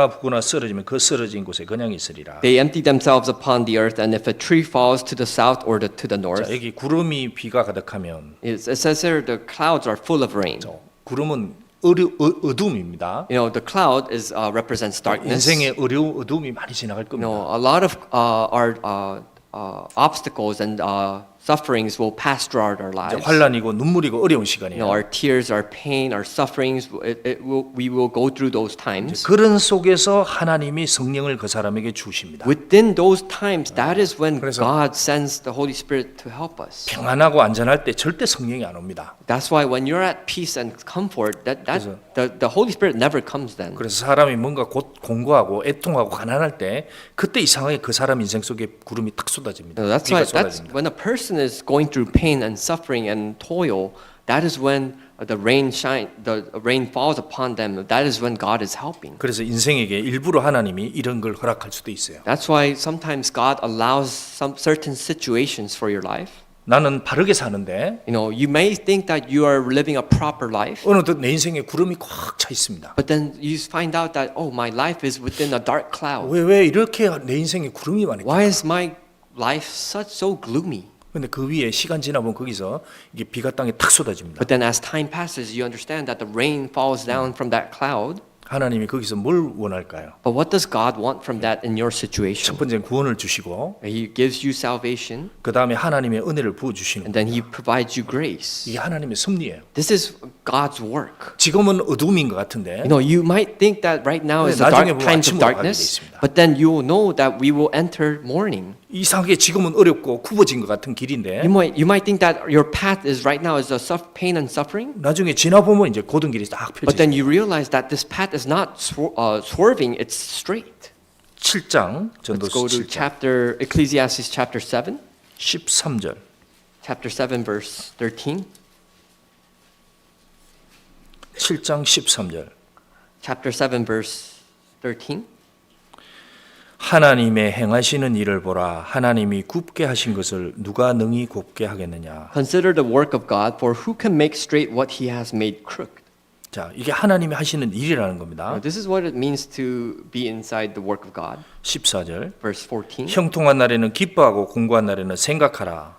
북구나 쓰러지면 그 쓰러진 곳에 그냥 있으리라. they empty themselves upon the earth, and if a tree falls to the south or to the 자, north, 여기 구름이 비가 가득하면 it says here the clouds are full of rain. 구름은 어둠입니다. The cloud represents darkness. 인생의 어둠이 많이 지나갈 겁니다. A lot of our obstacles and sufferings will pass throughout our 이제 lives. 환란이고 눈물이고 어려운 시간이에요. Our tears, our pain, our sufferings, we will go through those times. 그런 속에서 하나님이 성령을 그 사람에게 주십니다. Within those times, that is when 그래서 God sends the Holy Spirit to help us. 평안하고 안전할 때 절대 성령이 안 옵니다. That's why when you're at peace and comfort, the Holy Spirit never comes then. 그래서 사람이 뭔가 곧 공고하고 애통하고 가난할 때 그때 이상하게 그 사람 인생 속에 구름이 탁 쏟아집니다. That's 비가 why that's 쏟아집니다. when a person is going through pain and suffering and toil. That is when the rain falls upon them. That is when God is helping. 그래서 인생에게 일부러 하나님이 이런 걸 허락할 수도 있어요. That's why sometimes God allows some certain situations for your life. 나는 바르게 사는데 You know, you may think that you are living a proper life, 어느덧 내 인생에 구름이 꽉 차 있습니다. but then you find out that, oh, my life is within a dark cloud. 왜 이렇게 내 인생에 구름이 많을까? Why is my life so gloomy? 근데 그 위에 시간 지나면 거기서 이게 비가 땅에 탁 쏟아집니다. But then as time passes, you understand that the rain falls down from that cloud. 하나님이 거기서 뭘 원할까요? But what does God want from that in your 첫 situation? 번째는 구원을 주시고 He gives you salvation, 그 다음에 하나님의 은혜를 부어 주시는 and then He provides you grace. 이게 하나님의 섭리예요. This is God's work. 지금은 어두움인 것 같은데 You know, you might think that right now is the 나중에 dark 보면 times of 아침으로 가게 돼 darkness, 있습니다. but then you will know that we will enter morning. 이상하게 지금은 어렵고 굽어진 것 같은 길인데 You might think that your path is right now is a pain and suffering, 나중에 지나보면 이제 고든 길이 딱 but 펼쳐져요. then you realize that this path is not swerving; it's straight. 7장 Let's 전도서 go to 7장 Ecclesiastes chapter 7, 13절 chapter 7, verse 13. 7장 13절 Chapter 7, verse 13. 하나님의 행하시는 일을 보라 하나님이 굽게 하신 것을 누가 능히 곱게 하겠느냐. Consider the work of God, for who can make straight what he has made crooked? 자, 이게 하나님이 하시는 일이라는 Now, 겁니다. this is what it means to be inside the work of God. 14절 Verse 14. 형통한 날에는 기뻐하고 공고한 날에는 생각하라.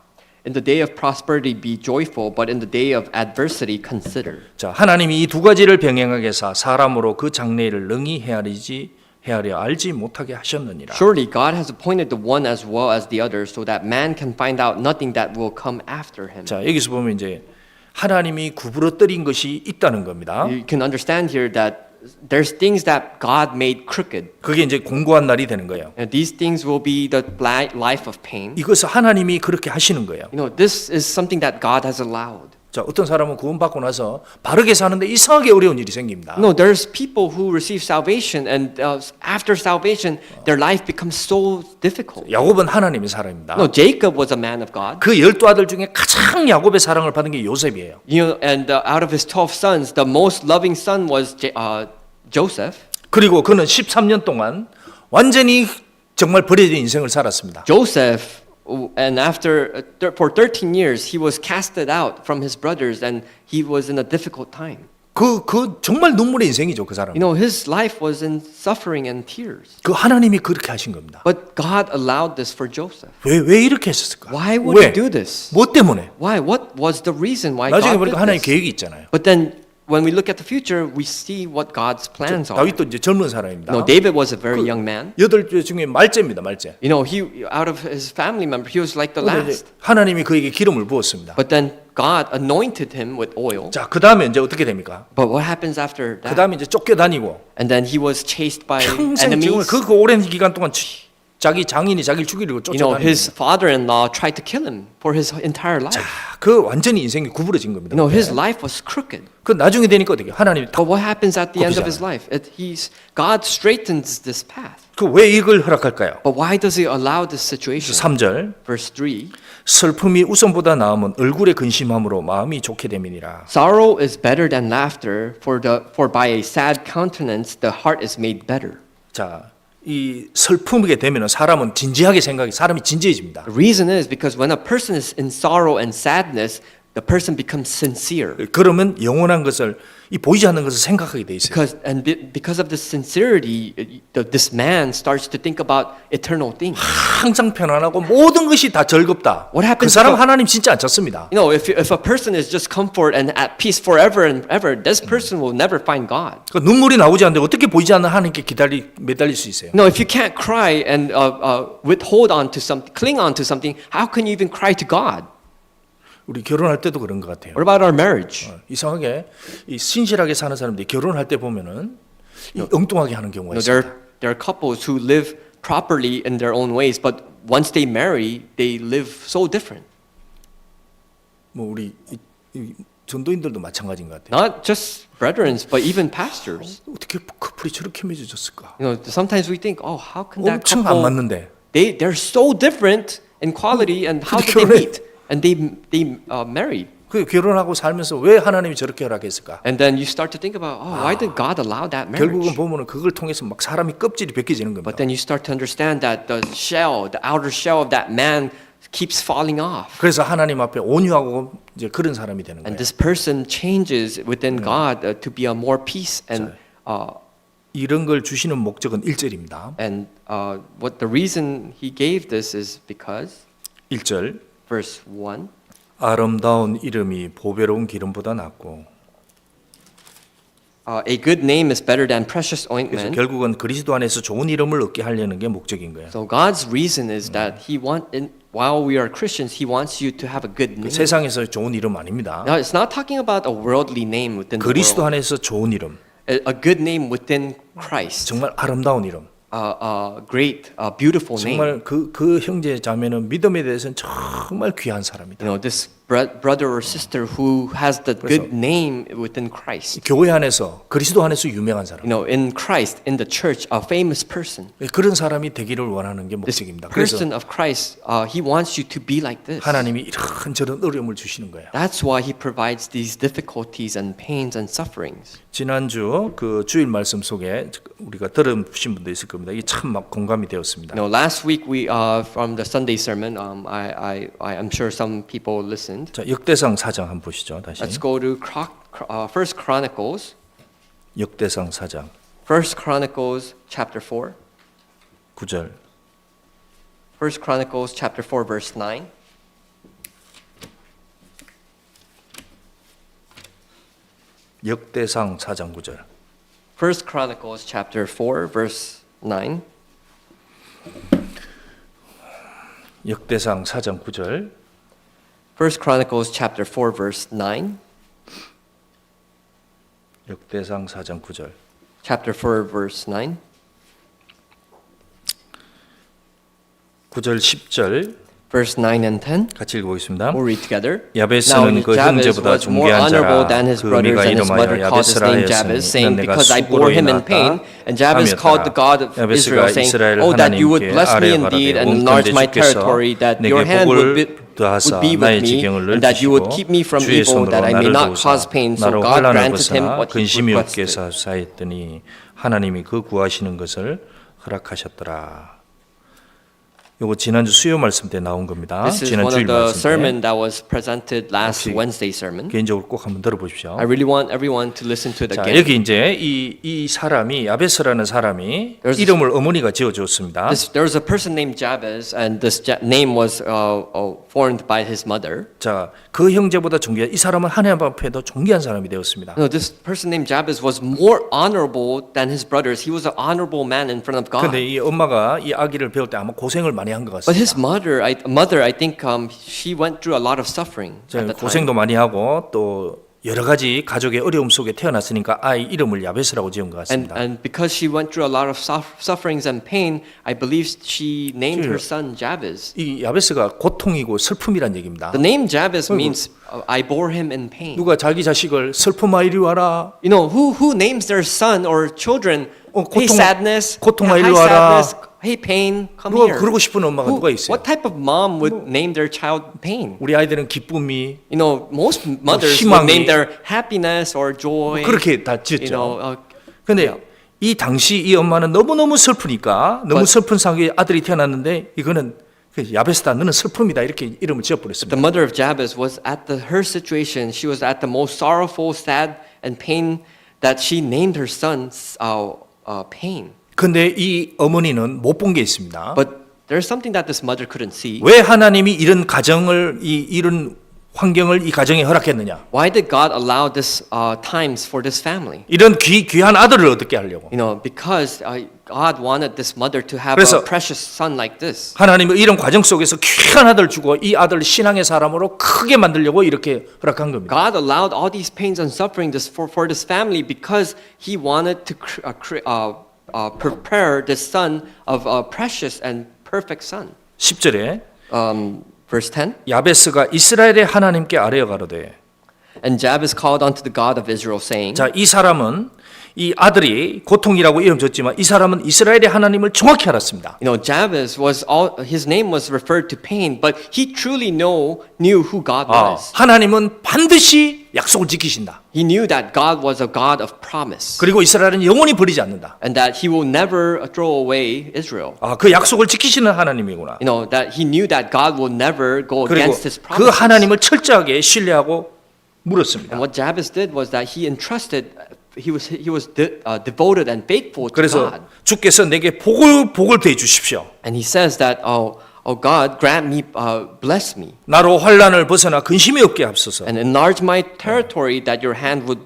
In the day of prosperity be joyful, but in the day of adversity consider. 자, 하나님이 이 두 가지를 병행하게 사 사람으로 그 장래를 능히 헤아려 알지 못하게 하셨느니라. Surely God has appointed the one as well as the other, so that man can find out nothing that will come after him. 자, 여기서 보면 이제 하나님이 구부러뜨린 것이 있다는 겁니다. You can understand here that there's things that God made crooked. 그게 이제 공고한 날이 되는 거예요. And these things will be the life of pain. 이것을 하나님이 그렇게 하시는 거예요. You know, this is something that God has allowed. 자, 어떤 사람은 구원받고 나서 바르게 사는데 이상하게 어려운 일이 생깁니다. No, there's people who receive salvation, and after salvation, their life becomes so difficult. 야곱은 하나님의 사람입니다. No, Jacob was a man of God. 그 12아들 중에 가장 야곱의 사랑을 받은 게 요셉이에요. You know, and out of his 12 sons, the most loving son was Joseph. 그리고 그는 13년 동안 완전히 정말 버려진 인생을 살았습니다. Joseph, and for 13 years, he was casted out from his brothers, and he was in a difficult time. 그 정말 눈물의 인생이죠, 그 사람. You know, his life was in suffering and tears. 그 하나님이 그렇게 하신 겁니다. But God allowed this for Joseph. 왜 이렇게 했을까? Why would He do this? 뭐 때문에? Why? What was the reason why 나중에 God 보니까 did 하나님 this? 계획이 있잖아요. But then, when we look at the future, we see what God's plans are. 다윗도 이제 젊은 사람입니다. No, David was a very young man. 8째 중에 말째입니다, 말째. You know, he out of his family member, he was like the 근데 이제 last. 하나님이 그에게 기름을 부었습니다. But then God anointed him with oil. 자, 그 다음에 이제 어떻게 됩니까? But what happens after 그 that? 다음에 이제 쫓겨다니고 And then he was chased by 평생 정말 enemies. 그 오랜 기간 동안 자기 장인이 자기를 죽이려고 You know, 쫓아다니고 his father-in-law tried to kill him for his entire life. 그 완전히 인생이 구부러진 겁니다. You know, his life was crooked. 그 나중에 되니까 어떻게 하나님이 But what happens at the end of his 굽히잖아요. life? God straightens this path. 그왜 이걸 허락할까요? But why does he allow this situation? 3절 Verse 3. 슬픔이 웃음보다 나음은 얼굴에 근심함으로 마음이 좋게 됨이니라. Sorrow is better than laughter, for by a sad countenance the heart is made better. 자, 이 슬픔이게 되면은 사람이 진지해집니다. The reason is because when a person is in sorrow and sadness, the person becomes sincere. 그러면 영원한 것을 이 보이지 않는 것을 생각하게 돼 있어요. Because of this sincerity, this man starts to think about eternal things. 항상 편안하고 모든 것이 다 즐겁다. What 그 happens 사람 if 하나님 진짜 안 찾습니다. You know, if a person is just comfort and at peace forever and ever, this person will never find God. 그 눈물이 나오지 않는데 어떻게 보이지 않는 하나님께 매달릴 수 있어요? No, if you can't cry and withhold on to something, cling on to something, how can you even cry to God? 우리 결혼할 때도 그런 것 같아요. What about our marriage? 이상하게 이 신실하게 사는 사람들이 결혼할 때 보면은 이 엉뚱하게 하는 경우가 You know, 있어요. there are couples who live properly in their own ways, but once they marry, they live so different. 뭐 우리 이 전도인들도 마찬가지인 것 같아요. Not just brethren, but even pastors. 어떻게 커플이 저렇게 맺어졌을까? You know, sometimes we think, oh, how can that 엄청 안 couple? 맞는데. They're so different in quality, and how did they meet? And they married. 그 결혼하고 살면서 왜 하나님이 저렇게 허락했을까? And then you start to think about, oh, why did God allow that 결국은 marriage? 보면은 그걸 통해서 막 사람이 껍질이 벗겨지는 겁니다. But then you start to understand that the outer shell of that man keeps falling off. 그래서 하나님 앞에 온유하고 이제 그런 사람이 되는 And 거예요. this person changes within God to be a more peace 이런 걸 주시는 목적은 1절입니다. what the reason he gave this is because 1절 verse 1 아름다운 이름이 보배로운 기름보다 낫고 a good name is better than precious 그래서 ointment. 결국은 그리스도 안에서 좋은 이름을 얻게 하려는 게 목적인 거예요. So God's reason is that while we are Christians, He wants you to have a good name. 세상에서 좋은 이름 아닙니다. Now, it's not talking about a worldly name within the 그리스도 world. 안에서 좋은 이름, A good name within Christ. 정말 아름다운 이름. Great, beautiful name. 정말 그 형제 자매는 믿음에 대해서는 정말 귀한 사람이다. You know, this brother or sister who has the good name within Christ. 교회 안에서 그리스도 안에서 유명한 사람. You know, in Christ, in the church, a famous person. 그런 사람이 되기를 원하는 게 This 목적입니다. 그래서 person of Christ, He wants you to be like this. 하나님이 이런저런 어려움을 주시는 거예요. That's why He provides these difficulties and pains and sufferings. 지난주 그 주일 말씀 속에 우리가 들으신 분도 있을 겁니다. 이게 참 막 공감이 되었습니다. You know, last week we from the Sunday sermon, I'm sure some people listened. 자, 역대상 4장 한번 보시죠. 다시. Let's go to First Chronicles. 역대상 4장 First Chronicles chapter 4. 9절. First Chronicles chapter 4 verse 9. 역대상 4장 9절. First Chronicles chapter 4 verse 9. 역대상 4장 9절. First Chronicles chapter 4 verse 9. 역대상 4장 9절. Chapter 4 verse 9. 9절 10절 Verse 9 and 10. 같이 읽어보겠습니다. We'll read together. 야베스는 그 형제보다 was more 존귀한 honorable 자라. than his 그 brothers, 의미가 and his mother 이름하여 called his 야베스라 name 하였으니 Jabez, saying, 이는 내가 because I bore 수고로 him in 인하였다 pain. And Jabez called the God of Israel, saying, Oh, that you would bless me indeed and enlarge my territory, that your hand would be with me, and that you would keep me from evil, that I may not cause pain. So God granted him what he 근심이 없게 requested. 사사했더니 하나님이 그 구하시는 것을 허락하셨더라. 요거 지난주 수요 말씀 때 나온 겁니다. This is 지난 one of 주일 the 말씀 때 sermon that was presented last 혹시 Wednesday sermon. 개인적으로 꼭 한번 들어보십시오. I really want everyone to listen to it 자, again. 여기 이제 이 사람이 야베스라는 사람이 There's- 이름을 어머니가 지어줬습니다. There was a person named Jabez, and this name was formed by his mother. 자, 그 형제보다 존귀한 이 사람은 하나님 앞에도 존귀한 사람이 되었습니다. No, this person named Jabez was more honorable than his brothers. He was an honorable man in front of God. 근데 이 엄마가 이 아기를 배울 때 아마 고생을 많이 한 것 But 같습니다. his mother, I think she went through a lot of suffering 자, at the time. 고생도 많이 하고 또 여러 가지 가족의 어려움 속에 태어났으니까 아이 이름을 야베스라고 지은 것 같습니다. And because she went through a lot of sufferings and pain, I believe she named her son Jabez. 이 야베스가 고통이고 슬픔이란 얘기입니다. The name Jabez means I bore him in pain. 누가 자기 자식을 슬픔아 이리 와라. You know, who names their son or children, hey sadness, 고통아 hi 일로 와라. sadness, hey pain, come 누가 here. 그러고 싶은 엄마가 누가 있어요? What type of mom would name their child pain? 우리 아이들은 기쁨이 You know, most mothers 희망이- would name their happiness or joy. 그렇게 다 You 지었죠. know, 근데 이 당시 이 엄마는 너무너무 슬프니까 너무 슬픈 상황에 아들이 태어났는데 이거는 야베스다 너는 슬픔이다 이렇게 이름을 지어버렸습니다. the mother of Jabez was at her situation. She was at the most sorrowful, sad, and pain that she named her son pain. 근데 이 어머니는 못 본 게 있습니다. But there's something that this mother couldn't see. 왜 하나님이 이런 가정을 이런 환경을 이 가정에 허락했느냐? Why did God allow this times for this family? 이런 귀한 아들을 얻게 하려고. You know, because God wanted this mother to have 그래서 a precious son like this. 하나님은 이런 과정 속에서 귀한 아들 주고 이 아들을 신앙의 사람으로 크게 만들려고 이렇게 허락한 겁니다. God allowed all these pains and suffering for this family because He wanted to prepare the son of a precious and perfect son. 10절에 Verse 10. 야베스가 이스라엘의 하나님께 아뢰어 가로되 And Jabez called unto the God of Israel, saying, 자, 이 사람은 이 아들이 고통이라고 이름 줬지만 이 사람은 이스라엘의 하나님을 정확히 알았습니다. Jabez was his name was referred to pain, but he truly knew who God was. 하나님은 반드시 약속을 지키신다. He knew that God was a God of promise, 그리고 이스라엘은 영원히 버리지 않는다. and that He will never throw away Israel. 그 약속을 지키시는 하나님이구나. That he knew that God will never go 그리고 against His 그 promises. 하나님을 철저하게 신뢰하고 물었습니다. And what Jabez did was that he entrusted. He was devoted and faithful to 그래서 God. 주께서 내게 복을 더해 주십시오. And he says that, oh God, grant me, bless me, 나로 환난을 벗어나 근심이 없게 하옵소서. and enlarge my territory, that your hand would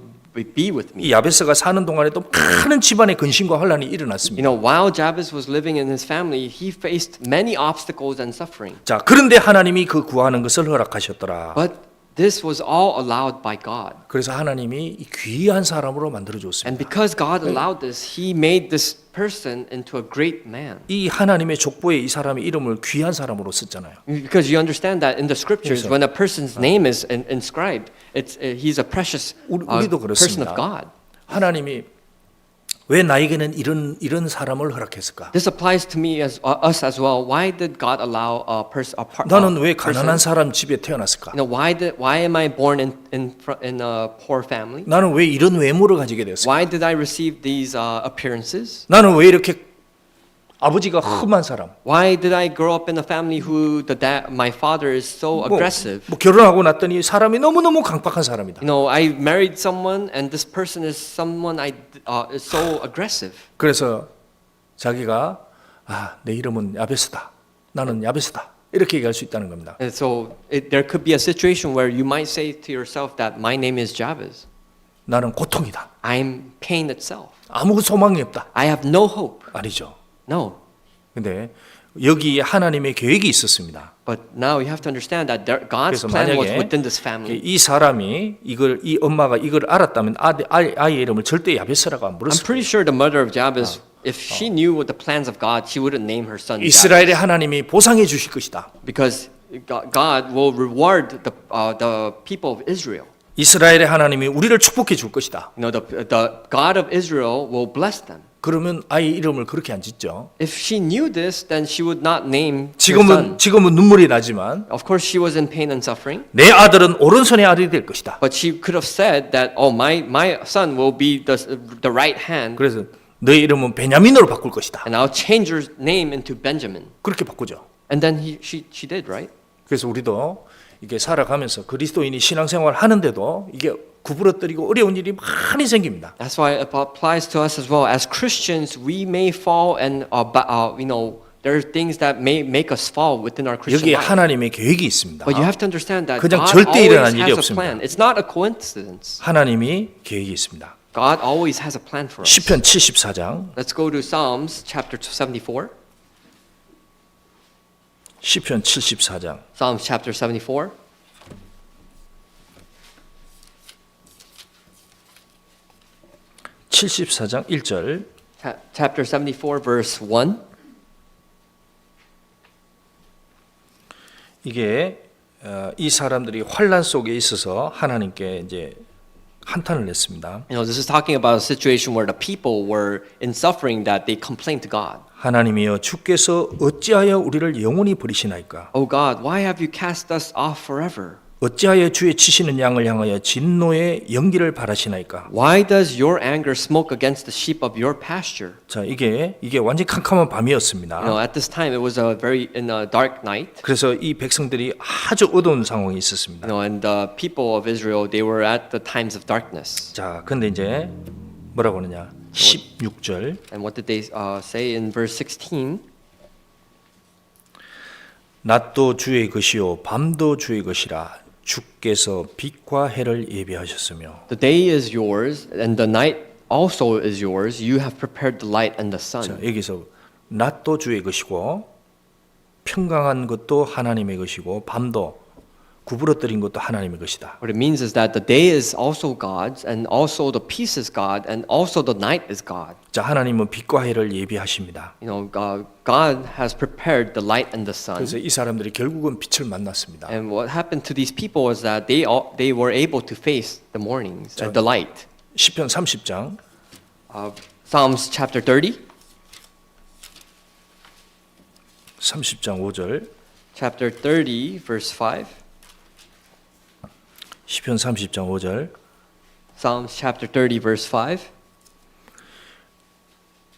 be with me. 이 야베스가 사는 동안에도 많은 집안의 근심과 환난이 일어났습니다. While Jabez was living in his family, he faced many obstacles and suffering. 자, 그런데 하나님이 그 구하는 것을 허락하셨더라. But this was all allowed by God. 그래서 하나님이 이 귀한 사람으로 만들어 줬습니다. And because God allowed this, He made this person into a great man. 이 하나님의 족보에 이 사람의 이름을 귀한 사람으로 썼잖아요. Because you understand that in the scriptures, when a person's name is inscribed, he's a precious 우리도 person 그렇습니다. of God. 하나님이 왜 나에게는 이런 사람을 허락했을까? This applies to me as us as well. Why did God allow 나는 왜 가난한 사람 집에 태어났을까? why am I born in a poor family? 나는 왜 이런 외모를 가지게 되었을까? Why did I receive these appearances? 나는 왜 이렇게 아버지가 험한 사람? Why did I grow up in a family who my father is so aggressive? 뭐 결혼하고 났더니 사람이 너무너무 강박한 사람이다. I married someone and this person is someone is so aggressive. 그래서 자기가 내 이름은 야베스다. 나는 야베스다. 이렇게 얘기할 수 있다는 겁니다. And so there could be a situation where you might say to yourself that my name is Jabez. 나는 고통이다. I'm pain itself. 아무 소망이 없다. I have no hope. 아니죠. No. 근데 여기에 하나님의 계획이 있었습니다. But now you have to understand that God's 그래서 plan was 만약에 within this family. 이 사람이 이 엄마가 이걸 알았다면 아이의 이름을 절대 야베스라고 안 I'm 불렀을 거예요. pretty sure the mother of Jabez, if she knew what the plans of God, she wouldn't name her son Jabez. 이스라엘의 하나님이 보상해 주실 것이다. Because God will reward the people of Israel. 이스라엘의 하나님이 우리를 축복해 줄 것이다. The God of Israel will bless them. 그러면 아이 이름을 그렇게 안 짓죠. If she knew this, then she would not name her son. 지금은 눈물이 나지만 Of course, she was in pain and suffering. 내 아들은 오른손의 아들이 될 것이다. But she could have said that, oh, my son will be the right hand, 그래서 너의 이름은 베냐민으로 바꿀 것이다. and I'll change her name into Benjamin. 그렇게 바꾸죠. And then she did, right? 그래서 우리도 이게 살아가면서 그리스도인이 신앙생활 하는데도 이게 구부러뜨리고 어려운 일이 많이 생깁니다. That's why it applies to us as well. As Christians, we may fall, and there are things that may make us fall within our Christian 여기에 life. 하나님의 계획이 있습니다. But you have to understand that 그냥 God 절대 always 일어난 일이 has a 없습니다. plan. It's not a coincidence. 하나님이 계획이 있습니다. God always has a plan for us. 시편 74장 Let's go to Psalms chapter 74. 시편 74장 Psalms chapter 74. (74장) 1절 Chapter 74, verse 1. 이게 이 사람들이 환난 속에 있어서 하나님께 이제 한탄을 냈습니다. This is talking about a situation where the people were in suffering that they complained to God. 하나님이여 주께서 어찌하여 우리를 영원히 버리시나이까? Oh God, why have you cast us off forever? 어찌하여 주의 치시는 양을 향하여 진노의 연기를 바라시나이까? Why does your anger smoke against the sheep of your pasture? 자, 이게 완전히 캄캄한 밤이었습니다. At this time it was in a dark night. 그래서 이 백성들이 아주 어두운 상황에 있었습니다. And the people of Israel, they were at the times of darkness. 자, 근데 이제 뭐라고 하느냐? 16절. And what did they say in verse 16? 낮도 주의 것이요 밤도 주의 것이라 주께서 빛과 해를 예비하셨으며. The day is yours and the night also is yours. You have prepared the light and the sun. 자, 여기서 낮도 주의 것이고 평강한 것도 하나님의 것이고 밤도 구부러뜨린 것도 하나님의 것이다. What it means is that the day is also God's, and also the peace is God, and also the night is God. 자, 하나님은 빛과 해를 예비하십니다. God has prepared the light and the sun. 그래서 이 사람들이 결국은 빛을 만났습니다. And what happened to these people was that they were able to face the mornings, the light. 시편 30장 Psalms chapter 30, 30장 5절 chapter 30, verse 5. 시편 30장 5절 Psalms chapter 30, verse 5.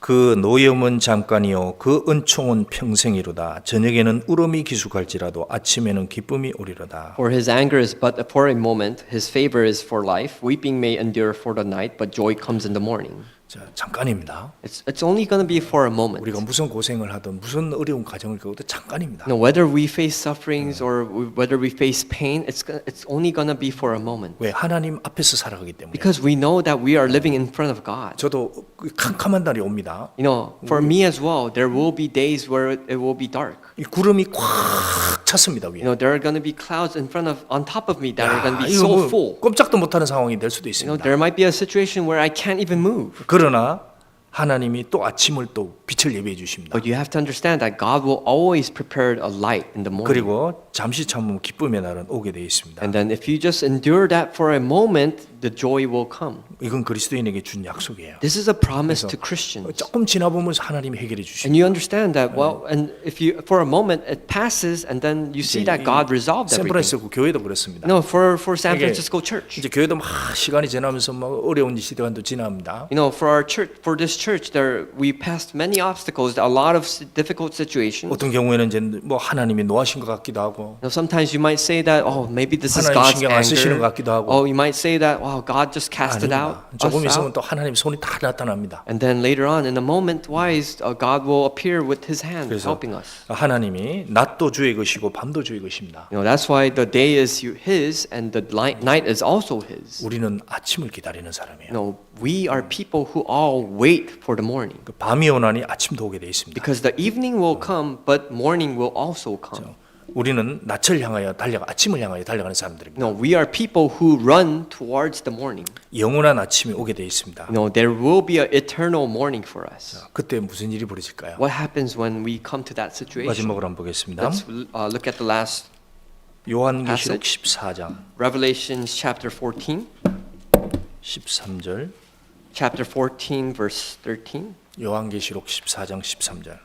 그 노염은 잠깐이요 그 은총은 평생이로다. 저녁에는 울음이 기숙할지라도 아침에는 기쁨이 오리로다. For his anger is but for a moment, his favor is for life. Weeping may endure for the night, but joy comes in the morning. 자, 잠깐입니다. It's only going to be for a moment. 우리가 무슨 고생을 하든 무슨 어려운 과정을 겪어도 잠깐입니다. Whether we face sufferings or whether we face pain, it's only going to be for a moment. 왜? 하나님 앞에서 살아가기 때문에. Because we know that we are living in front of God. 저도 캄캄한 날이 옵니다. For me as well, there will be days where it will be dark. 이 구름이 꽉 찼습니다 위에. There are going to be clouds on top of me that are going to be 이거 so full. 꼼짝도 못하는 상황이 될 수도 있습니다. There might be a situation where I can't even move. 그러나 하나님이 또 아침을 또 빛을 예비해 주십니다. But you have to understand that God will always prepare a light in the morning. 그리고 잠시 참으면 기쁨의 날은 오게 되어 있습니다. And then if you just endure that for a moment, the joy will come. 이건 그리스도인에게 준 약속이에요. This is a promise to Christians. 조금 지나보면 하나님이 해결해 And 주십니다. you understand that, well, and if you, for a moment, it passes and then you see that God resolved everything. 샌프란시스코 교회도 그렇습니다. No, for San 이게 Francisco Church. 이제 교회도 막 시간이 지나면서 막 어려운 시간도 지납니다. For our church, for this church, we passed many obstacles, a lot of difficult situations. 어떤 경우에는 이제 뭐 하나님이 노하신 것 같기도 하고, Sometimes you might say that, oh, maybe this is 하나님 God's 신경 안 쓰시는 것 anger. 같기도 하고. Oh, you might say that, wow, God just cast it 아닙니다. out. 조금 us 있으면 out. 또 하나님 손이 다 나타납니다. And then later on, in a moment, wise, God will appear with His hand 그래서 helping us. 하나님이 낮도 주의 것이고 밤도 주의 것입니다. That's why the day is His and the night is also His. 우리는 아침을 기다리는 사람이에요. We are people who all wait for the morning. 그 밤이 오나니 아침도 오게 돼 있습니다. Because the evening will come, but morning will also come. 우리는 낮을 향하여 아침을 향하여 달려가는 사람들입니다. We are people who run towards the morning. 영원한 아침이 오게 돼 있습니다. There will be an eternal morning for us. 그때 무슨 일이 벌어질까요? What happens when we come to that situation? 마지막으로 한번 보겠습니다. Let's look at the last 요한계시록 14장 Revelation chapter 14. 13절. Chapter 14 verse 13. 요한계시록 14장 13절.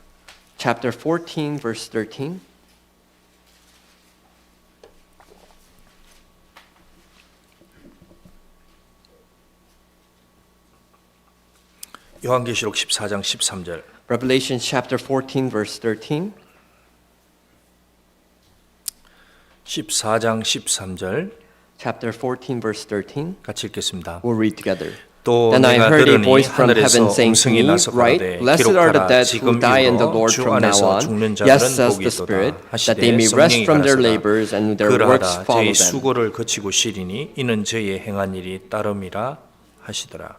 Chapter 14 verse 13. 요한계시록 14장 13절. Revelation chapter 14 verse 13. 14장 13절 Chapter 14 verse 13. 같이 읽겠습니다. We'll read together. 또 Then I 내가 heard a 들으니 voice from 하늘에서 heaven saying to 음성이 me, 나서 Write, 가로되 blessed are the 기록하라 dead 지금 who die in the 이르러 Lord 주 from now 안에서 on. 죽는 Yes, 자들은 says 복이 the 있도다 Spirit, that they 하시되 may rest 성령이 from their 가라사대 labors and their works 그러하라 follow 저희 them. 수고를 거치고 쉬리니 이는 저희의 행한 일이 따름이라 하시더라.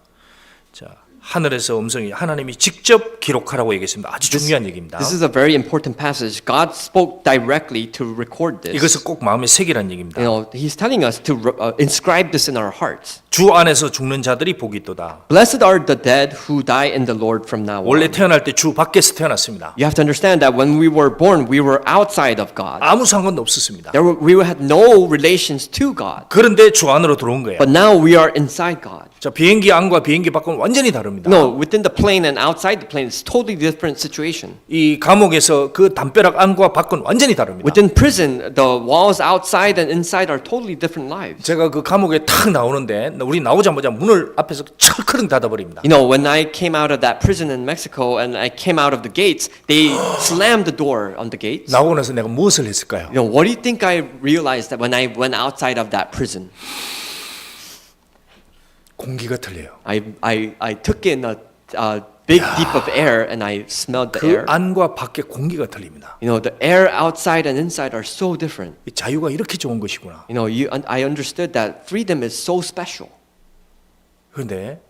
자, 하늘에서 음성이 하나님이 직접 기록하라고 얘기했습니다. 아주 중요한 얘기입니다. This is a very important passage. God spoke directly to record this. 이것을 꼭 마음에 새기란 얘기입니다. He's telling us to inscribe this in our hearts. 주 안에서 죽는 자들이 복이 있도다. Blessed are the dead who die in the Lord from now 원래 on. 태어날 때 주 밖에서 태어났습니다. You have to understand that when we were born, we were outside of God. 아무 상관도 없었습니다. We had no relations to God. 그런데 주 안으로 들어온 거예요. But now we are inside God. 자, 비행기 안과 비행기 밖은 완전히 다릅니다. No, within the plane and outside the plane, it's totally different situation. 이 감옥에서 그 담벼락 안과 밖은 완전히 다릅니다. Within prison, the walls outside and inside are totally different lives. 제가 그 감옥에 탁 나오는데 우리 나오자마자 문을 앞에서 철커녕 닫아버립니다. When I came out of that prison in Mexico and I came out of the gates, they slammed the door on the gates. 나오고 나서 내가 무엇을 했을까요? What do you think I realized that when I went outside of that prison? 공기가 틀려요. I took in a big deep of air and I smelled the 그 air. 안과 밖의 공기가 틀립니다. The air outside and inside are so different. 이 자유가 이렇게 좋은 것이구나. I understood that freedom is so special. 그런데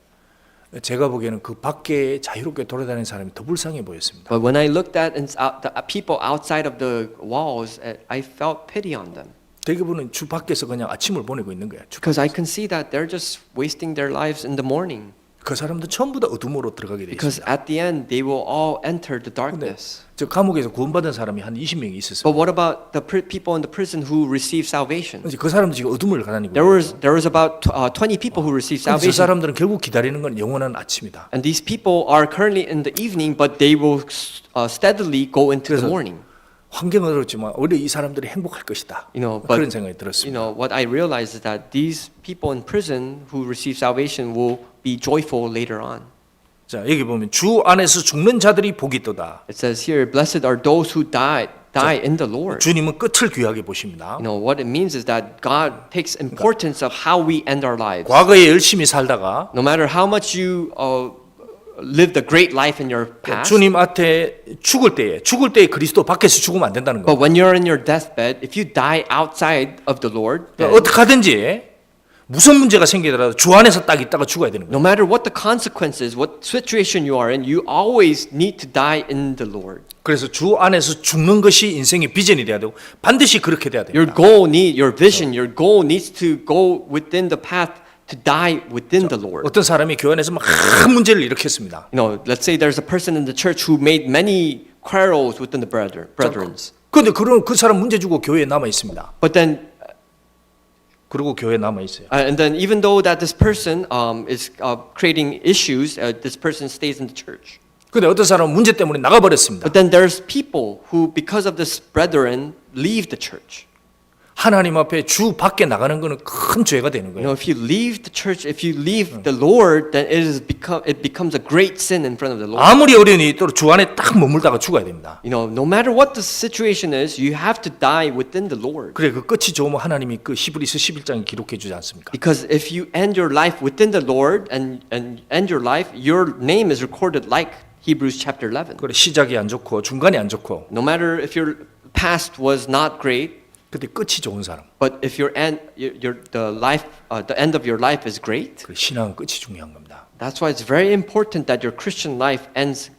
제가 보기에는 그 밖에 자유롭게 돌아다니는 사람이 더 불쌍해 보였습니다. But when I looked at the people outside of the walls, I felt pity on them. 대부분은 주 밖에서 그냥 아침을 보내고 있는 거야. Because I can see that they're just wasting their lives in the morning. 그 사람들 전부 다 어둠으로 들어가게 돼 Because 있습니다. at the end, they will all enter the darkness. 저 감옥에서 구원받은 사람이 한 20명이 있었어요. But what about the people in the prison who receive salvation? 이제 그 사람들 지금 어둠을 가다니고. There was about 20 people who received 저 salvation. 사람들은 결국 기다리는 건 영원한 아침이다. And these people are currently in the evening, but they will steadily go into the 그래서 morning. 환경은 어렵지만 오히려 이 사람들이 행복할 것이다. But 그런 생각이 들었습니다. what I realized is that these people in prison who receive salvation will be joyful later on. 자, 여기 보면 주 안에서 죽는 자들이 복이 있도다. It says here, "Blessed are those who die in the Lord." 주님은 끝을 귀하게 보십니다. What it means is that God takes importance of how we end our lives. 과거에 열심히 살다가 No matter how much you lived a great life in your past, 주님 앞에 죽을 때에 그리스도 밖에서 죽으면 안 된다는 but 거. when you're in your deathbed, if you die outside of the Lord, then 어떻게 하든지 무슨 문제가 생기더라도 주 안에서 딱 있다가 죽어야 되는 거예요. no matter what the consequences, what situation you are in, you always need to die in the Lord. 그래서 주 안에서 죽는 것이 인생의 비전이 돼야 되고 반드시 그렇게 돼야 Your 됩니다. your vision, your goal needs to go within the path to die within the Lord. 어떤 사람이 교회 안에서 막 큰 문제를 일으켰습니다. Let's say there's a person in the church who made many quarrels within the brethren. 그런데 그 사람 문제 주고 교회에 남아 있습니다. But then, 그리고 교회에 남아 있어요. and then even though that this person is creating issues, this person stays in the church. 근데 어떤 사람은 문제 때문에 나가버렸습니다. But then there's people who, because of this brethren, leave the church. 하나님 앞에 주 밖에 나가는 것은 큰 죄가 되는 거예요. If you leave the church, if you leave the Lord, then it becomes a great sin in front of the Lord. 아무리 어려운이 있도록 주 안에 딱 머물다가 죽어야 됩니다. No matter what the situation is, you have to die within the Lord. 그래 그 끝이 좋으면 하나님이 그 히브리서 11장에 기록해 주지 않습니까? Because if you end your life within the Lord and end your life, your name is recorded like Hebrews chapter 11. 그래 시작이 안 좋고 중간이 안 좋고 No matter if your past was not great, 근데 끝이 좋은 사람. but if the end of your life is great, 그 신앙은 끝이 중요한 겁니다. that's why it's very important that your Christian life ends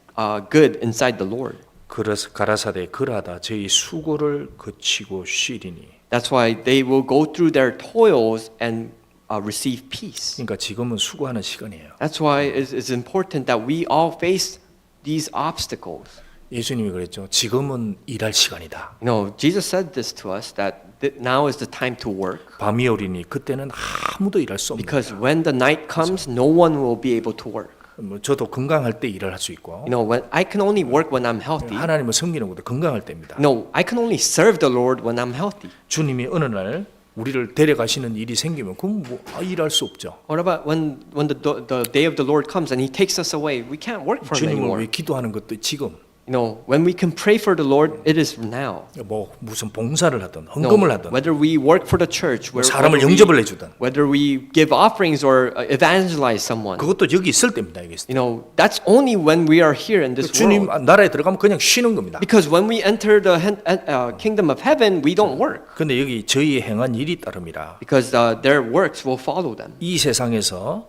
good inside the Lord. 그래서 가라사대 그라다 저희 수고를 거치고 쉬리니. That's why they will go through their toils and receive peace. 그러니까 지금은 수고하는 시간이에요. That's why it's important that we all face these obstacles. 예수님이 그랬죠. 지금은 일할 시간이다. Jesus said this to us that now is the time to work. 밤이 오리니 그때는 아무도 일할 수 없는 Because when the night comes, no one will be able to work. 뭐 저도 건강할 때 일을 할 수 있고 When I can only work when I'm healthy. 하나님을 섬기는 것도 건강할 때입니다. I can only serve the Lord when I'm healthy. 주님이 어느 날 우리를 데려가시는 일이 생기면 그럼 일할 수 없죠. What about when the day of the Lord comes and He takes us away? We can't work for Him 주님을 anymore. 위해 기도하는 것도 지금 When we can pray for the Lord, it is now. 뭐 무슨 봉사를 하든 헌금을 하든 Whether we work for the church, 사람을 영접을 해주든 whether we give offerings or evangelize someone. 그것도 여기 있을 때입니다. 여기 있을 때. That's only when we are here in this 주님 world. 나라에 들어가면 그냥 쉬는 겁니다. Because when we enter the kingdom of heaven, we don't work. 그런데 여기 저희 행한 일이 따름이라 Because their works will follow them. 이 세상에서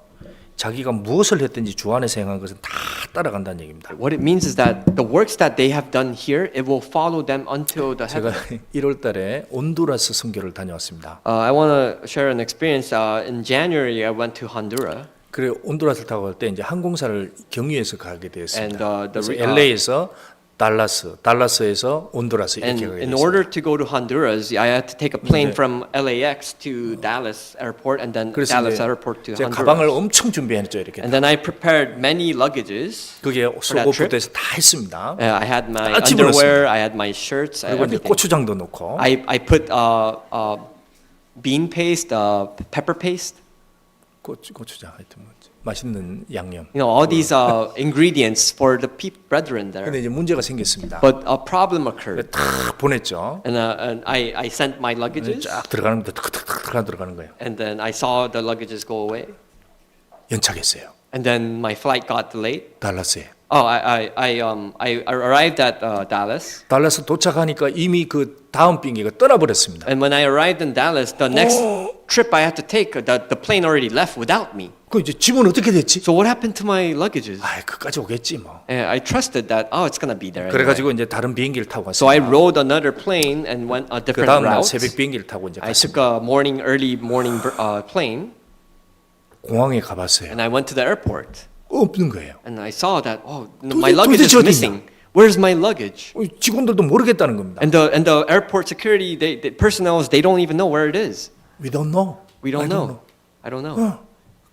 자기가 무엇을 했든지 주 안에서 행한 것은 다 따라간다는 얘기입니다. What it means is that the works that they have done here, it will follow them until the 제가 heaven. 1월 달에 온두라스 선교를 다녀왔습니다. I want to share an experience. In January, I went to Honduras. 그래 온두라스를 타고 갈 때 이제 항공사를 경유해서 가게 And 되었습니다. 그래서 LA에서 달라스에서 온두라스 이렇게 가게 in order 됐습니다. to go to Honduras, I had to take a plane from LAX to Dallas Airport and then 그래서 Dallas 이제 Airport to 제가 가방을 Honduras. 엄청 준비했죠 이렇게. And then I prepared many luggages. 그게 that 속옷부터 해서 다 했습니다. I had my 다 underwear, I had my shirts, 그리고 이제 everything. 고추장도 넣고 I put bean paste, pepper paste. 고추장 하여튼 뭐 맛있는 양념. All these ingredients for the brethren there. 근데 이제 문제가 생겼습니다. But a problem occurred. 다 보냈죠. And I sent my luggages. 쫙 들어가는 것도 탁탁탁 들어가는 거예요. And then I saw the luggages go away. 연착했어요. And then my flight got delayed. 달라스에. Oh, I arrived at Dallas, 달라스 도착하니까 이미 그 다음 비행기가 떠나버렸습니다. and when I arrived in Dallas, the next trip I had to take, the plane already left without me. 그 이제 짐은 어떻게 됐지? So what happened to my luggages? 아, 그까지 오겠지 뭐. And I trusted that it's gonna be there. Anyway. 그래가지고 이제 다른 비행기를 타고 So I 갔습니다. rode another plane and went a 그 different 다음 날 route. 새벽 비행기를 타고 이제 I took 갔습니다. a early morning plane, 공항에 가봤어요. and I went to the airport, 없는 거예요. and I saw that my 도대체 luggage is 어디 있냐? missing. Where's my luggage? 직원들도 모르겠다는 겁니다. And the airport security, the personnel, they don't even know where it is. We don't know. We don't I know. I don't know.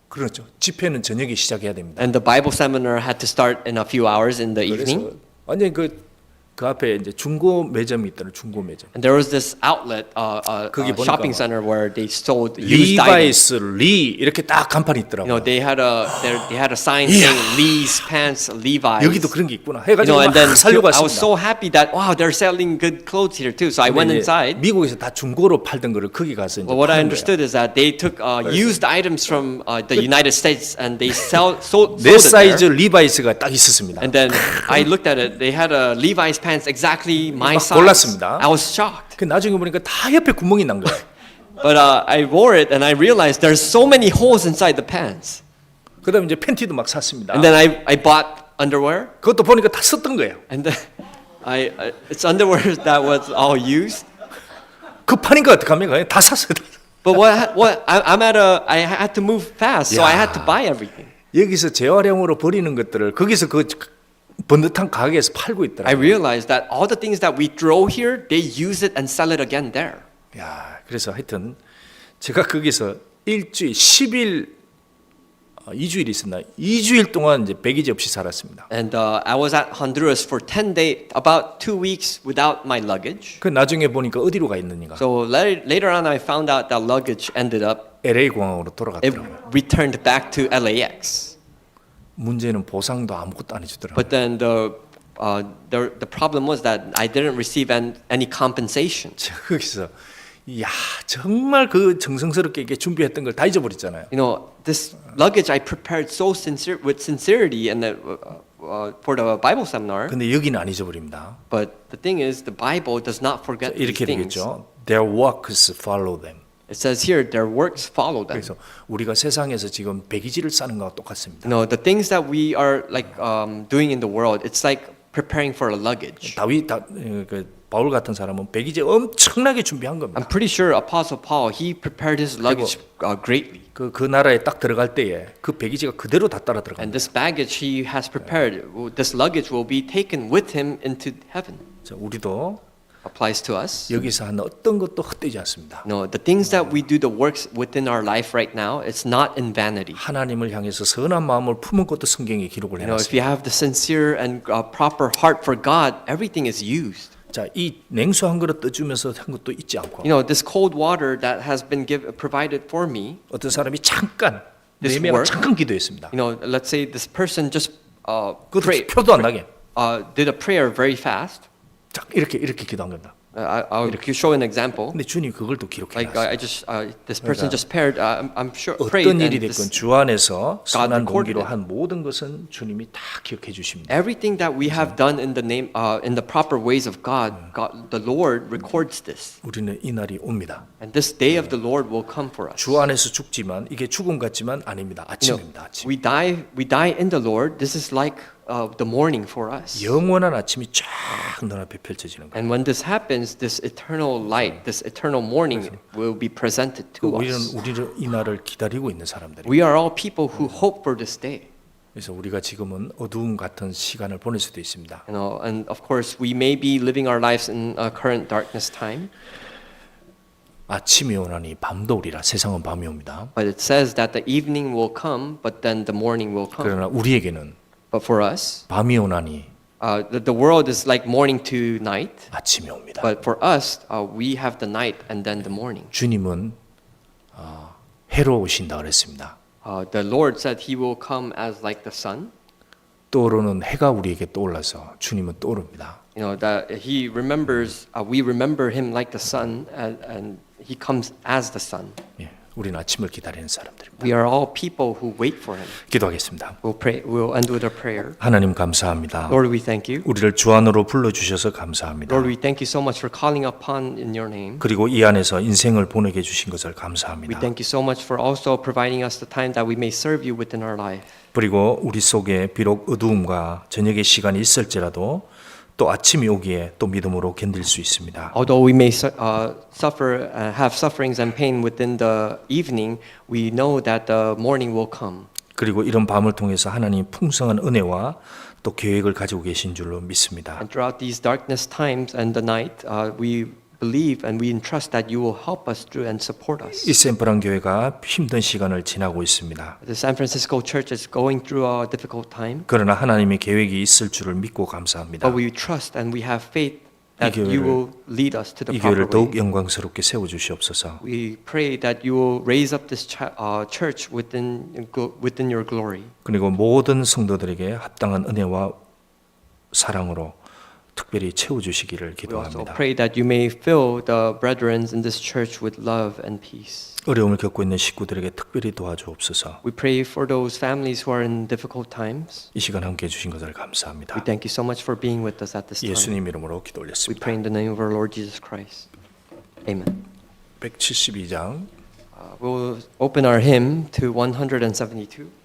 그렇죠. 집회는 저녁에 시작해야 됩니다. And the Bible seminar had to start in a few hours in the evening. 그래서 완전히 그 앞에 이제 중고 매점이 있더라고요. 중고 매점. And there was this outlet, 거기 보니까 shopping center where they sold used items. 리바이스 리 이렇게 딱 간판이 있더라고요. They had a sign saying Lee's pants, Levi's. 여기도 그런 게 있구나. You 해가지고 know, and then 막 살려고 I was 왔습니다. so happy that wow, they're selling good clothes here too. So I went 근데 이제 inside. 미국에서 다 중고로 팔던 거를 거기 가서 이제 Well, what I 파는 거예요. understood is that they took used items from the United States and they sold 내 it 사이즈 there. 리바이스가 딱 있었습니다. And then I looked at it. They had a Levi's pants exactly my 막 size. 골랐습니다. I was shocked. 그 나중에 보니까 다 옆에 구멍이 난 거예요. But I wore it and I realized there's so many holes inside the pants. 그다음에 이제 팬티도 막 샀습니다. And then I bought underwear. 그것도 보니까 다 썼던 거예요. And then it's underwear that was all used. 급하니까 어떡합니까? 다 샀어요. But I had to move fast, so I had to buy everything. 여기서 재활용으로 버리는 것들을 거기서 그 번듯한 가게에서 팔고 I 있더라고요. realized that all the things that we throw here, they use it and sell it again there. 야, 그래서 하여튼 제가 거기서 일주일 10일 2주일 있었나? 2주일 동안 이제 배기지 없이 살았습니다. And I was at Honduras for 10 days, about 2 weeks without my luggage. 그 나중에 보니까 어디로 가 있느니가? So later on, I found out that luggage ended up, LA 공항으로 it 돌아갔더라고요. returned back to LAX. 문제는 보상도 아무것도 안 해주더라고요. But then the problem was that I didn't receive any compensation. 제가 거기서 야 정말 그 정성스럽게 이렇게 준비했던 걸 다 잊어버렸잖아요. You know, this luggage I prepared so with sincerity and for the Bible seminar. 근데 여기는 안 잊어버립니다. But the thing is, the Bible does not forget these 이렇게 things. 되겠죠. Their works follow them. It says here, their works follow them. 그래서 우리가 세상에서 지금 배기지를 싸는 거와 똑같습니다. You know, the things that we are like doing in the world, it's like preparing for a luggage. 바울 같은 사람은 배기지 엄청나게 준비한 겁니다. I'm pretty sure Apostle Paul, he prepared his luggage greatly. 그 나라에 딱 들어갈 때에 그 배기지가 그대로 다 따라 들어갑니다. And this baggage he has prepared, this luggage will be taken with him into heaven. 자, 우리도 Applies to us. 여기서 하는 어떤 것도 헛되지 않습니다. No, the things that we do, the works within our life right now, it's not in vanity. 하나님을 향해서 선한 마음을 품은 것도 성경에 기록을 You know, if 해놨습니다. you have the sincere and proper heart for God, everything is used. 자, 이 냉수 한 그릇 떠주면서 한 것도 잊지 않고 You know, this cold water that has been provided for me. 어떤 사람이 잠깐 This 네명을 work? 잠깐 기도했습니다. You know, let's say this person just 그것도 표도 안 나게 did a prayer very fast. 자, 이렇게 기도한 겁니다. I'll show an example. 근데 주님 그걸 또 Like 기록해놨어요. this person just prayed. I'm sure prayed, 어떤 and 일이 됐건 주 안에서 선한 recorded 동기로 it. 한 모든 것은 주님이 다 기억해 주십니다. everything that we have done in the name, in the proper ways of God, the Lord records this, 우리는 이 날이 옵니다. and this day of the Lord will come for us. 주 안에서 죽지만 이게 죽음 같지만 아닙니다. You know, 아침입니다. 아침. we die in the Lord. This is like the morning for us. 영원한 아침이 쫙 눈앞에 펼쳐지는 거예요. And when this happens, this eternal light, this eternal morning will be presented to 우리는 us. 이 날을 기다리고 있는 사람들이. We are all people who hope for this day. 그래서 우리가 지금은 어두움 같은 시간을 보낼 수도 있습니다. You know, and of course, we may be living our lives in current darkness time. 아침이 오나니 밤도 오리라. 세상은 밤이 옵니다. But it says that the evening will come, but then the morning will come. 그러나 우리에게는 But for us, 밤이 오나니 the world is like morning to night. 아침이 옵니다. But for us, we have the night and then the morning. 주님은 해로 오신다 그랬습니다. The Lord said He will come as like the sun. 떠오르는 해가 우리에게 떠올라서 주님은 떠오릅니다. You know that He remembers. We remember Him like the sun, and He comes as the sun. 예. 우리는 아침을 기다리는 사람들입니다. We are all people who wait for Him. 기도하겠습니다. We'll end with a prayer. 하나님 감사합니다. Lord, we thank you. 우리를 주 안으로 불러주셔서 감사합니다. Lord, we thank you so much for calling upon in your name. 그리고 이 안에서 인생을 보내게 해주신 것을 We 감사합니다. thank you so much for also providing us the time that we may serve you within our life. 그리고 우리 속에 비록 어두움과 저녁의 시간이 있을지라도 또 아침이 오기에 또 믿음으로 견딜 수 있습니다. Although we may have sufferings and pain within the evening, we know that the morning will come. 그리고 이런 밤을 통해서 하나님 풍성한 은혜와 또 계획을 가지고 계신 줄로 믿습니다. And throughout these darkness times and the night, we believe and we entrust that you will help us through and support us. 이 샌프란 교회가 힘든 시간을 지나고 있습니다. The San Francisco Church is going through a difficult time, 그러나 하나님의 계획이 있을 줄을 믿고 감사합니다. but we trust and we have faith that 이 you will lead us to the 이 proper 교회를 더욱 way. 영광스럽게 세워주시옵소서. We pray that you will raise up this church within your glory. 그리고 모든 성도들에게 합당한 은혜와 사랑으로 특별히 채워주시기를 We also 기도합니다. pray that you may fill the brethren in this church with love and peace. 어려움을 겪고 있는 식구들에게 특별히 도와주옵소서. We pray for those families who are in difficult times. 이 시간 함께해 주신 것을 We 감사합니다. thank you so much for being with us at this time. 예수님 이름으로 기도 We 올렸습니다. pray in the name of our Lord Jesus Christ. Amen. 172장 We'll open our hymn to 172.